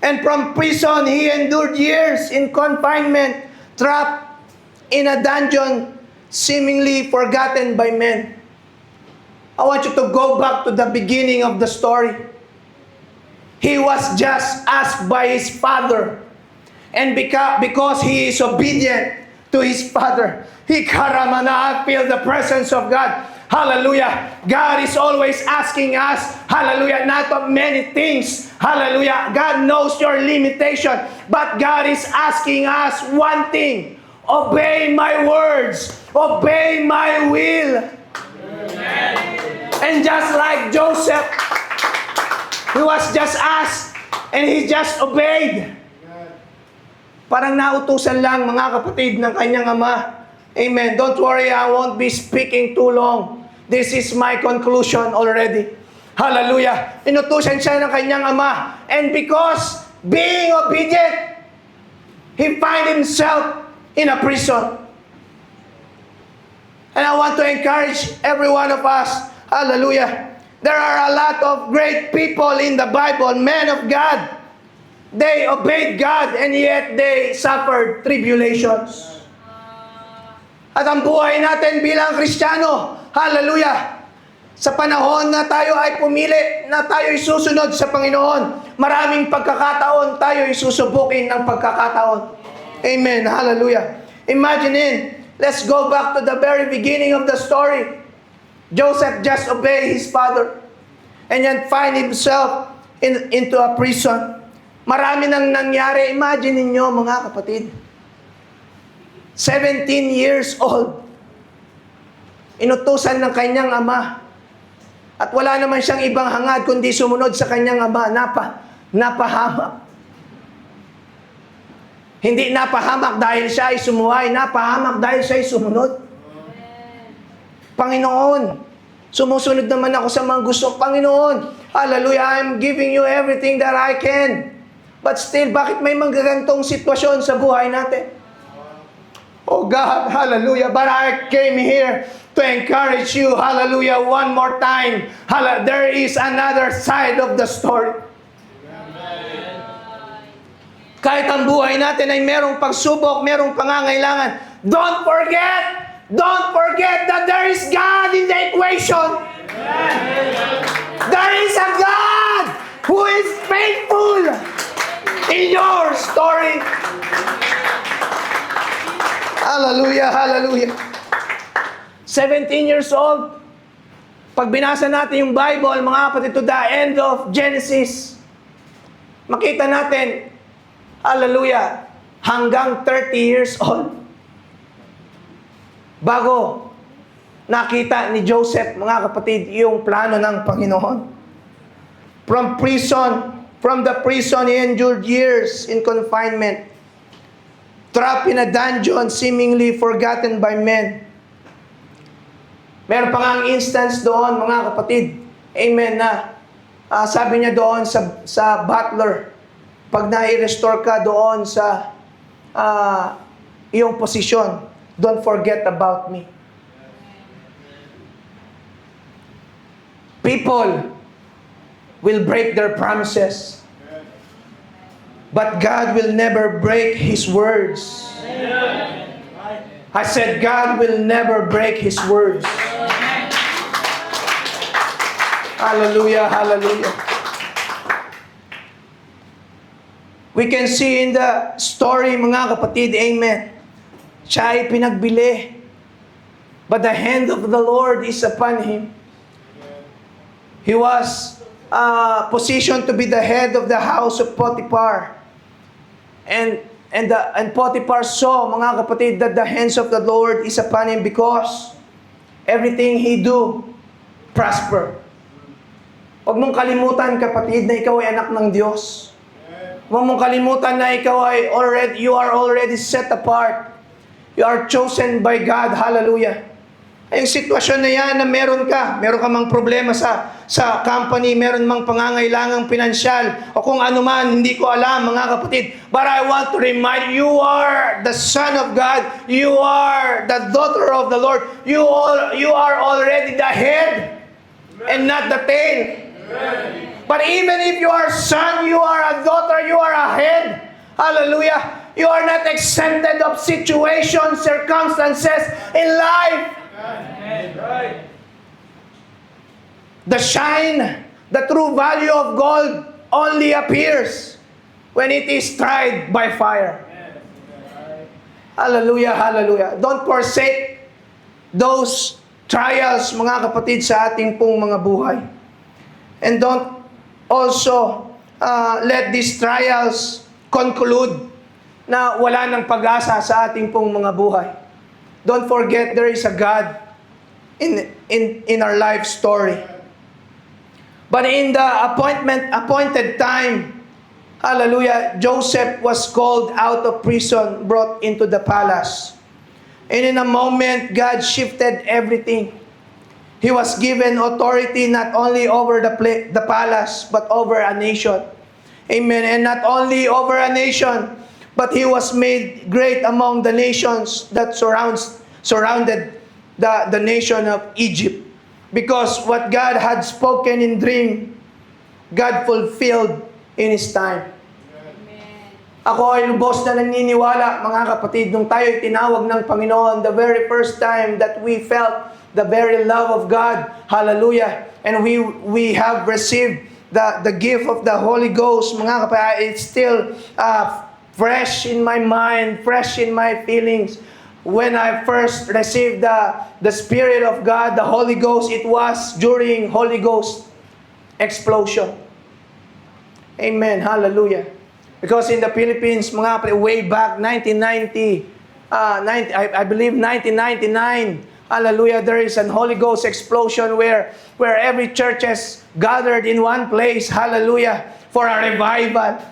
And from prison, he endured years in confinement, trapped in a dungeon, seemingly forgotten by men. I want you to go back to the beginning of the story. He was just asked by his father. And because he is obedient to his father, I feel the presence of God. Hallelujah. God is always asking us, hallelujah, not of many things. Hallelujah. God knows your limitation. But God is asking us one thing. Obey my words. Obey my will. Amen. And just like Joseph, He was just asked and he just obeyed. Parang nautusan lang mga kapatid ng kanyang ama. Amen. Don't worry, I won't be speaking too long. This is my conclusion already. Hallelujah. Inutusan siya ng kanyang ama. And because being obedient, he find himself in a prison. And I want to encourage every one of us. Hallelujah. There are a lot of great people in the Bible, men of God. They obeyed God and yet they suffered tribulations. At ang buhay natin bilang Kristiyano, hallelujah, sa panahon na tayo ay pumili, na tayo ay susunod sa Panginoon, maraming pagkakataon tayo ay susubukin ng pagkakataon. Amen, hallelujah. Imagine, let's go back to the very beginning of the story. Joseph just obeyed his father and then find himself into a prison. Marami nang nangyari. Imagine ninyo mga kapatid. 17 years old. Inutusan ng kanyang ama. At wala naman siyang ibang hangad kundi sumunod sa kanyang ama. Napahamak. Hindi napahamak dahil siya ay sumuhay. Napahamak dahil siya ay sumunod. Panginoon, sumusunod naman ako sa mga gusto. Panginoon, hallelujah, I'm giving you everything that I can. But still, bakit may manggagantong sitwasyon sa buhay natin? Oh God, hallelujah. But I came here to encourage you, hallelujah, one more time. There is another side of the story. Kahit ang buhay natin ay merong pagsubok, merong pangangailangan, don't forget that there is God in the equation. There is a God who is faithful in your story. Hallelujah, hallelujah. 17 years old. Pag binasa natin yung Bible, mga kapatid, to the end of Genesis, makita natin, hallelujah, hanggang 30 years old. Bago nakita ni Joseph, mga kapatid, yung plano ng Panginoon. From the prison, he endured years in confinement. Trapped in a dungeon, seemingly forgotten by men. Meron pa nga ang instance doon, mga kapatid. Amen, na sabi niya doon sa butler, pag nai-restore ka doon sa iyong posisyon, don't forget about me. People will break their promises. But God will never break His words. I said God will never break His words. Hallelujah, hallelujah. We can see in the story, mga kapatid, amen. Siya ay pinagbili. But the hand of the Lord is upon him. He was positioned to be the head of the house of Potiphar. And Potiphar saw, mga kapatid, that the hands of the Lord is upon him because everything he do prosper. Huwag mong kalimutan, kapatid, na ikaw ay anak ng Diyos. Huwag mong kalimutan na you are already set apart. You are chosen by God. Hallelujah. Yung sitwasyon na yan na meron ka mang problema sa company, meron mang pangangailangang pinansyal, o kung ano man, hindi ko alam, mga kapatid. But I want to remind you, are the son of God. You are the daughter of the Lord. You are already the head and not the tail. But even if you are son, you are a daughter, you are a head. Hallelujah. You are not exempted of situations, circumstances in life. The shine, the true value of gold only appears when it is tried by fire. Hallelujah, hallelujah. Don't forsake those trials, mga kapatid, sa ating pong mga buhay. And don't also let these trials conclude na wala ng pag-asa sa ating pong mga buhay. Don't forget there is a God in our life story. But in the appointed time, hallelujah, Joseph was called out of prison, brought into the palace. And in a moment, God shifted everything. He was given authority not only over the palace, but over a nation. Amen. And not only over a nation, but he was made great among the nations that surrounded the nation of Egypt. Because what God had spoken in dream, God fulfilled in His time. Ako ay lubos na naniniwala, mga kapatid, nung tayo tinawag ng Panginoon, the very first time that we felt the very love of God, hallelujah, and we have received the gift of the Holy Ghost, mga kapatid, it's still fresh in my mind, fresh in my feelings. When I first received the Spirit of God, the Holy Ghost, it was during Holy Ghost explosion. Amen. Hallelujah. Because in the Philippines, mga kapatid, way back 1990, I believe 1999, hallelujah, there is an Holy Ghost explosion where every church has gathered in one place, hallelujah, for a revival.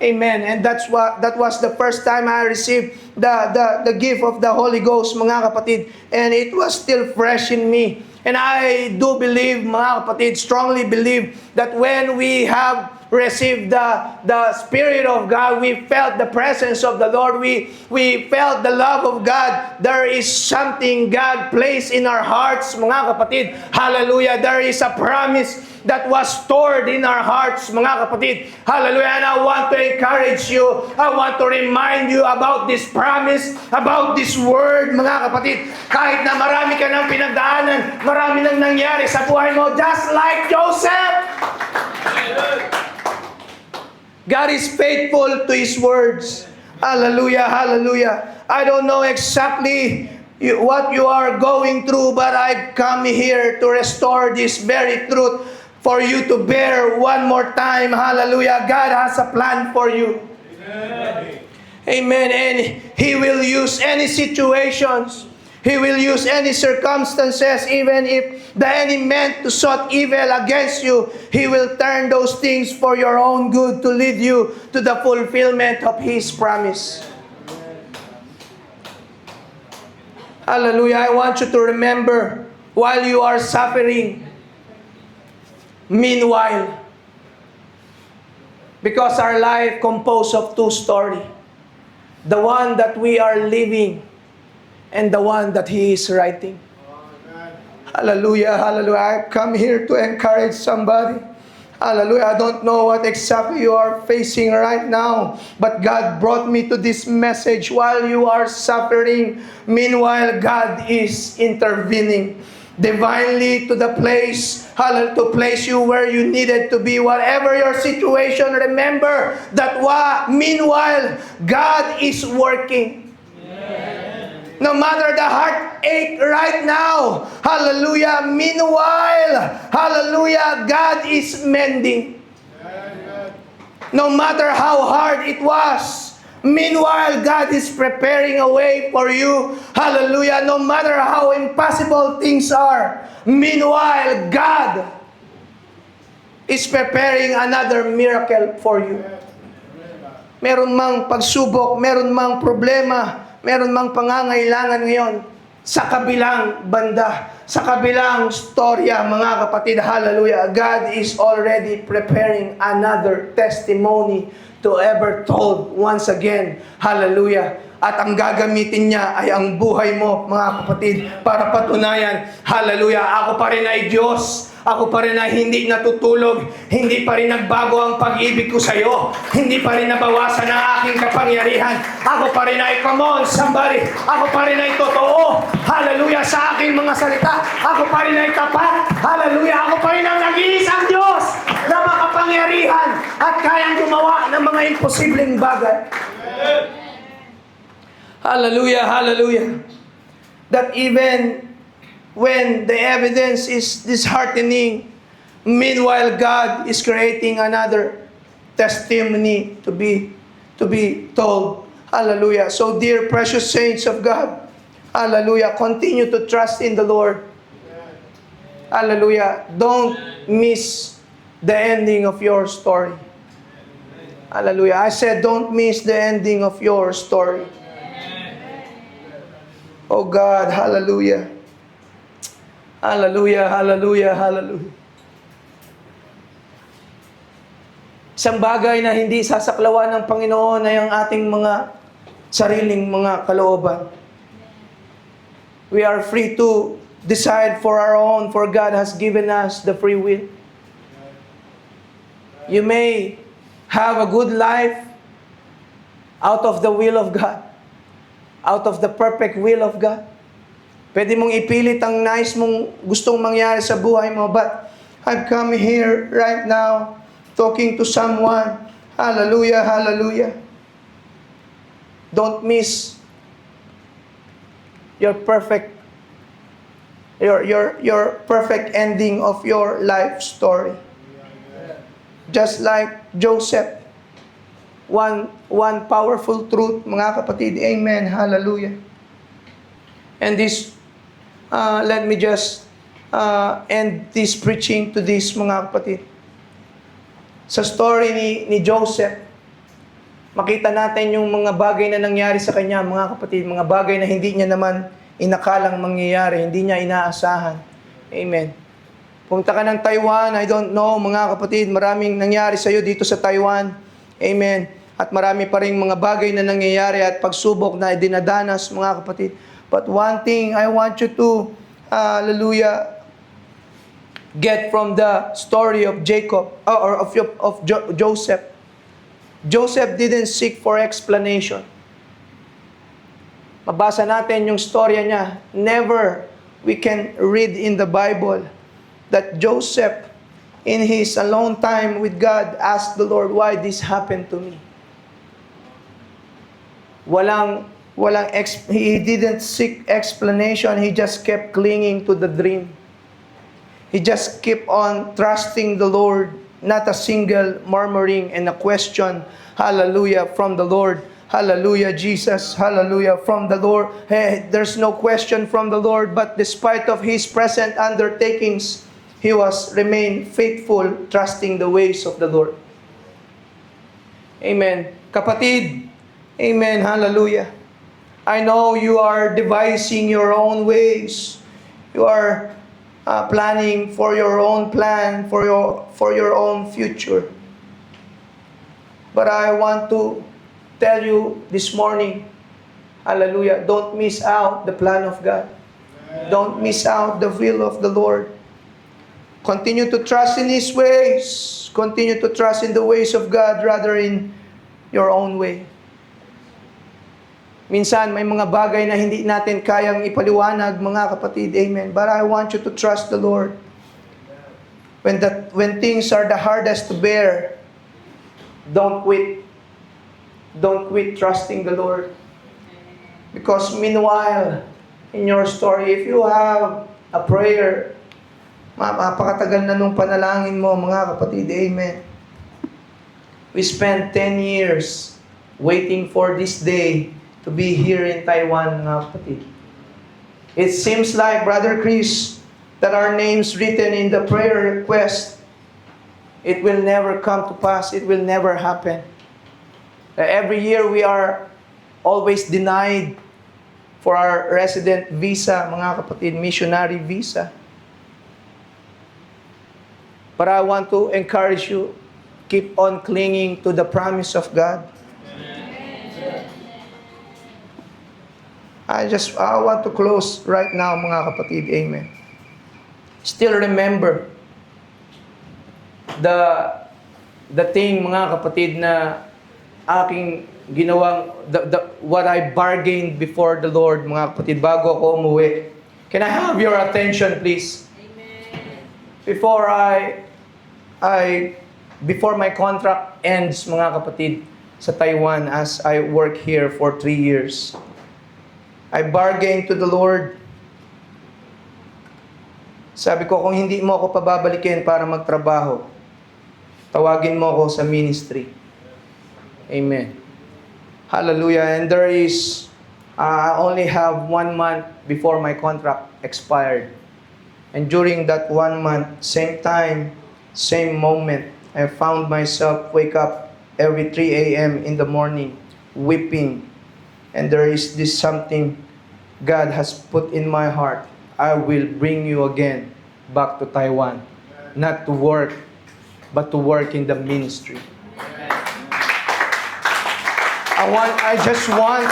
Amen. And that was the first time I received the gift of the Holy Ghost, mga kapatid. And it was still fresh in me. And I do believe, mga kapatid, strongly believe that when we have received the Spirit of God, we felt the presence of the Lord, we felt the love of God. There is something God placed in our hearts, mga kapatid. Hallelujah. There is a promise that was stored in our hearts, mga kapatid. Hallelujah. And I want to encourage you, I want to remind you about this promise, about this word, mga kapatid. Kahit na marami ka ng pinagdaanan, marami nang nangyari sa buhay mo, just like Joseph. God is faithful to His words. Hallelujah, hallelujah. I don't know exactly what you are going through, but I come here to restore this very truth for you to bear one more time. Hallelujah. God has a plan for you. Amen. Amen. And He will use any situations. He will use any circumstances, even if the enemy meant to sought evil against you, He will turn those things for your own good to lead you to the fulfillment of His promise. Hallelujah. I want you to remember, while you are suffering, meanwhile, because our life composed of two stories, the one that we are living and the one that He is writing. Hallelujah, hallelujah. I've come here to encourage somebody. Hallelujah. I don't know what exactly you are facing right now, but God brought me to this message while you are suffering. Meanwhile, God is intervening divinely to the place, hallelujah, to place you where you needed to be. Whatever your situation, remember that meanwhile, God is working. No matter the heartache right now, hallelujah, meanwhile, hallelujah, God is mending. No matter how hard it was, meanwhile, God is preparing a way for you. Hallelujah. No matter how impossible things are, meanwhile, God is preparing another miracle for you. Meron mang pagsubok, meron mang problema, meron mang pangangailangan ngayon sa kabilang banda, sa kabilang storya, mga kapatid, hallelujah, God is already preparing another testimony to ever told once again, hallelujah. At ang gagamitin niya ay ang buhay mo, mga kapatid, para patunayan, hallelujah, ako pa rin ay Diyos. Ako pa rin ay hindi natutulog, hindi pa rin nagbago ang pag-ibig ko sa iyo, hindi pa rin nabawasan ang aking kapangyarihan. Ako pa rin ay, come on somebody, ako pa rin ay totoo, hallelujah, sa aking mga salita. Ako pa rin ay tapat, hallelujah, ako pa rin ang nag-iisang Diyos na makapangyarihan at kayang gumawa ng mga imposibleng bagay. Hallelujah, hallelujah. That even when the evidence is disheartening, meanwhile God is creating another testimony to be told. Hallelujah. So dear precious saints of God, hallelujah, continue to trust in the Lord. Hallelujah. Don't miss the ending of your story. Hallelujah. I said, don't miss the ending of your story. Oh God, hallelujah. Hallelujah, hallelujah, hallelujah. Isang bagay na hindi sasaklawan ng Panginoon ay ang ating mga sariling mga kalooban. We are free to decide for our own, for God has given us the free will. You may have a good life out of the will of God, out of the perfect will of God. Pwede mong ipilit ang nais mong gustong mangyari sa buhay mo, but I've come here right now talking to someone. Hallelujah, hallelujah. Don't miss your perfect ending of your life story. Just like Joseph. One powerful truth, mga kapatid. Amen. Hallelujah. And this, let me just end this preaching to this, mga kapatid. Sa story ni Joseph, makita natin yung mga bagay na nangyari sa kanya, mga kapatid. Mga bagay na hindi niya naman inakalang mangyayari, hindi niya inaasahan. Amen. Punta ka ng Taiwan, I don't know, mga kapatid, maraming nangyari sa iyo dito sa Taiwan. Amen. At marami pa rin mga bagay na nangyayari at pagsubok na dinadanas, mga kapatid. But one thing I want you to, hallelujah, get from the story of Jacob, or of Joseph. Joseph didn't seek for explanation. Mabasa natin yung storya niya. Never we can read in the Bible that Joseph, in his alone time with God, asked the Lord, why this happened to me? He didn't seek explanation. He just kept clinging to the dream. He just kept on trusting the Lord, not a single murmuring and a question. Hallelujah, from the Lord. Hallelujah, Jesus. Hallelujah, from the Lord. Hey, there's no question from the Lord, but despite of his present undertakings, he was remained faithful, trusting the ways of the Lord. Amen. Kapatid, amen. Hallelujah. I know you are devising your own ways. You are planning for your own plan, for your own future. But I want to tell you this morning, hallelujah, don't miss out the plan of God. Don't miss out the will of the Lord. Continue to trust in His ways. Continue to trust in the ways of God rather in your own way. Minsan, may mga bagay na hindi natin kayang ipaliwanag, mga kapatid. Amen. But I want you to trust the Lord. When things are the hardest to bear, don't quit. Don't quit trusting the Lord. Because meanwhile, in your story, if you have a prayer, mapakatagal na nung panalangin mo, mga kapatid. Amen. We spent 10 years waiting for this day to be here in Taiwan, mga kapatid. It seems like, Brother Chris, that our names written in the prayer request, it will never come to pass. It will never happen. Every year we are always denied for our resident visa, mga kapatid, missionary visa. But I want to encourage you, keep on clinging to the promise of God. I want to close right now, mga kapatid. Amen. Still remember the thing, mga kapatid, na aking ginawang, what I bargained before the Lord, mga kapatid, bago ako umuwi. Can I have your attention, please? Amen. Before my contract ends, mga kapatid, sa Taiwan, as I work here for 3 years, I bargained to the Lord. Sabi ko, kung hindi mo ako pababalikin para magtrabaho, tawagin mo ako sa ministry. Amen. Hallelujah. And there is, I only have 1 month before my contract expired. And during that 1 month, same time, same moment, I found myself wake up every 3 a.m. in the morning, weeping. And there is this something God has put in my heart. I will bring you again back to Taiwan. Not to work, but to work in the ministry. I just want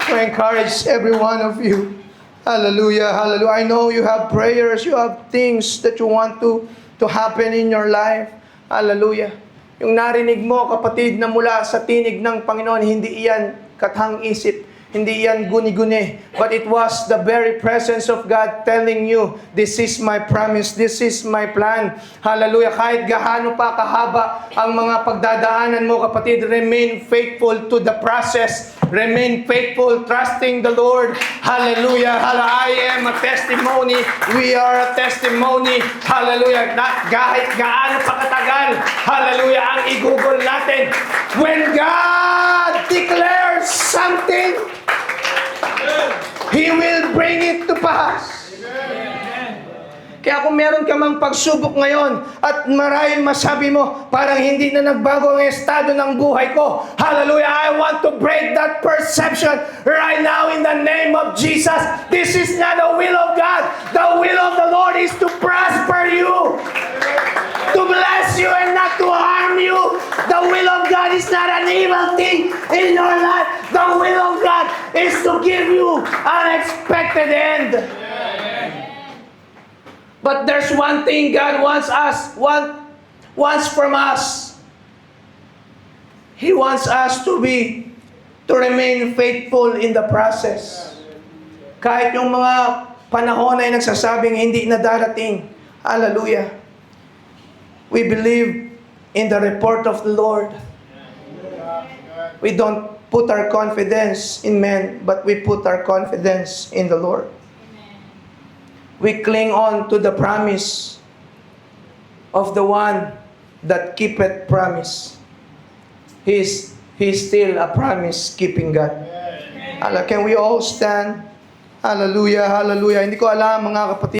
to encourage every one of you. Hallelujah, hallelujah. I know you have prayers, you have things that you want to happen in your life. Hallelujah. Yung narinig mo, kapatid, na mula sa tinig ng Panginoon, hindi iyan kathang-isip, hindi iyan guni-guni, but it was the very presence of God telling you, this is my promise, this is my plan. Hallelujah. Kahit gaano pa kahaba ang mga pagdadaanan mo, kapatid, remain faithful to the process. Remain faithful, trusting the Lord. Hallelujah. I am a testimony. We are a testimony. Hallelujah. Not kahit gaano pa katagal. Hallelujah. Ang igugol natin. When God declares something, He will bring it to pass. Kaya kung meron ka mang pagsubok ngayon at marahil masabi mo, parang hindi na nagbago ang estado ng buhay ko. Hallelujah! I want to break that perception right now in the name of Jesus. This is not the will of God. The will of the Lord is to prosper you, to bless you and not to harm you. The will of God is not an evil thing in your life. The will of God is to give you an expected end. But there's one thing God wants from us. He wants us to remain faithful in the process. Kahit yung mga panahon ay nagsasabing hindi na darating. Hallelujah. We believe in the report of the Lord. We don't put our confidence in men, but we put our confidence in the Lord. We cling on to the promise of the one that keepeth promise. He's still a promise-keeping God. Can we all stand? Hallelujah, hallelujah. Hindi ko alam mga kapatid.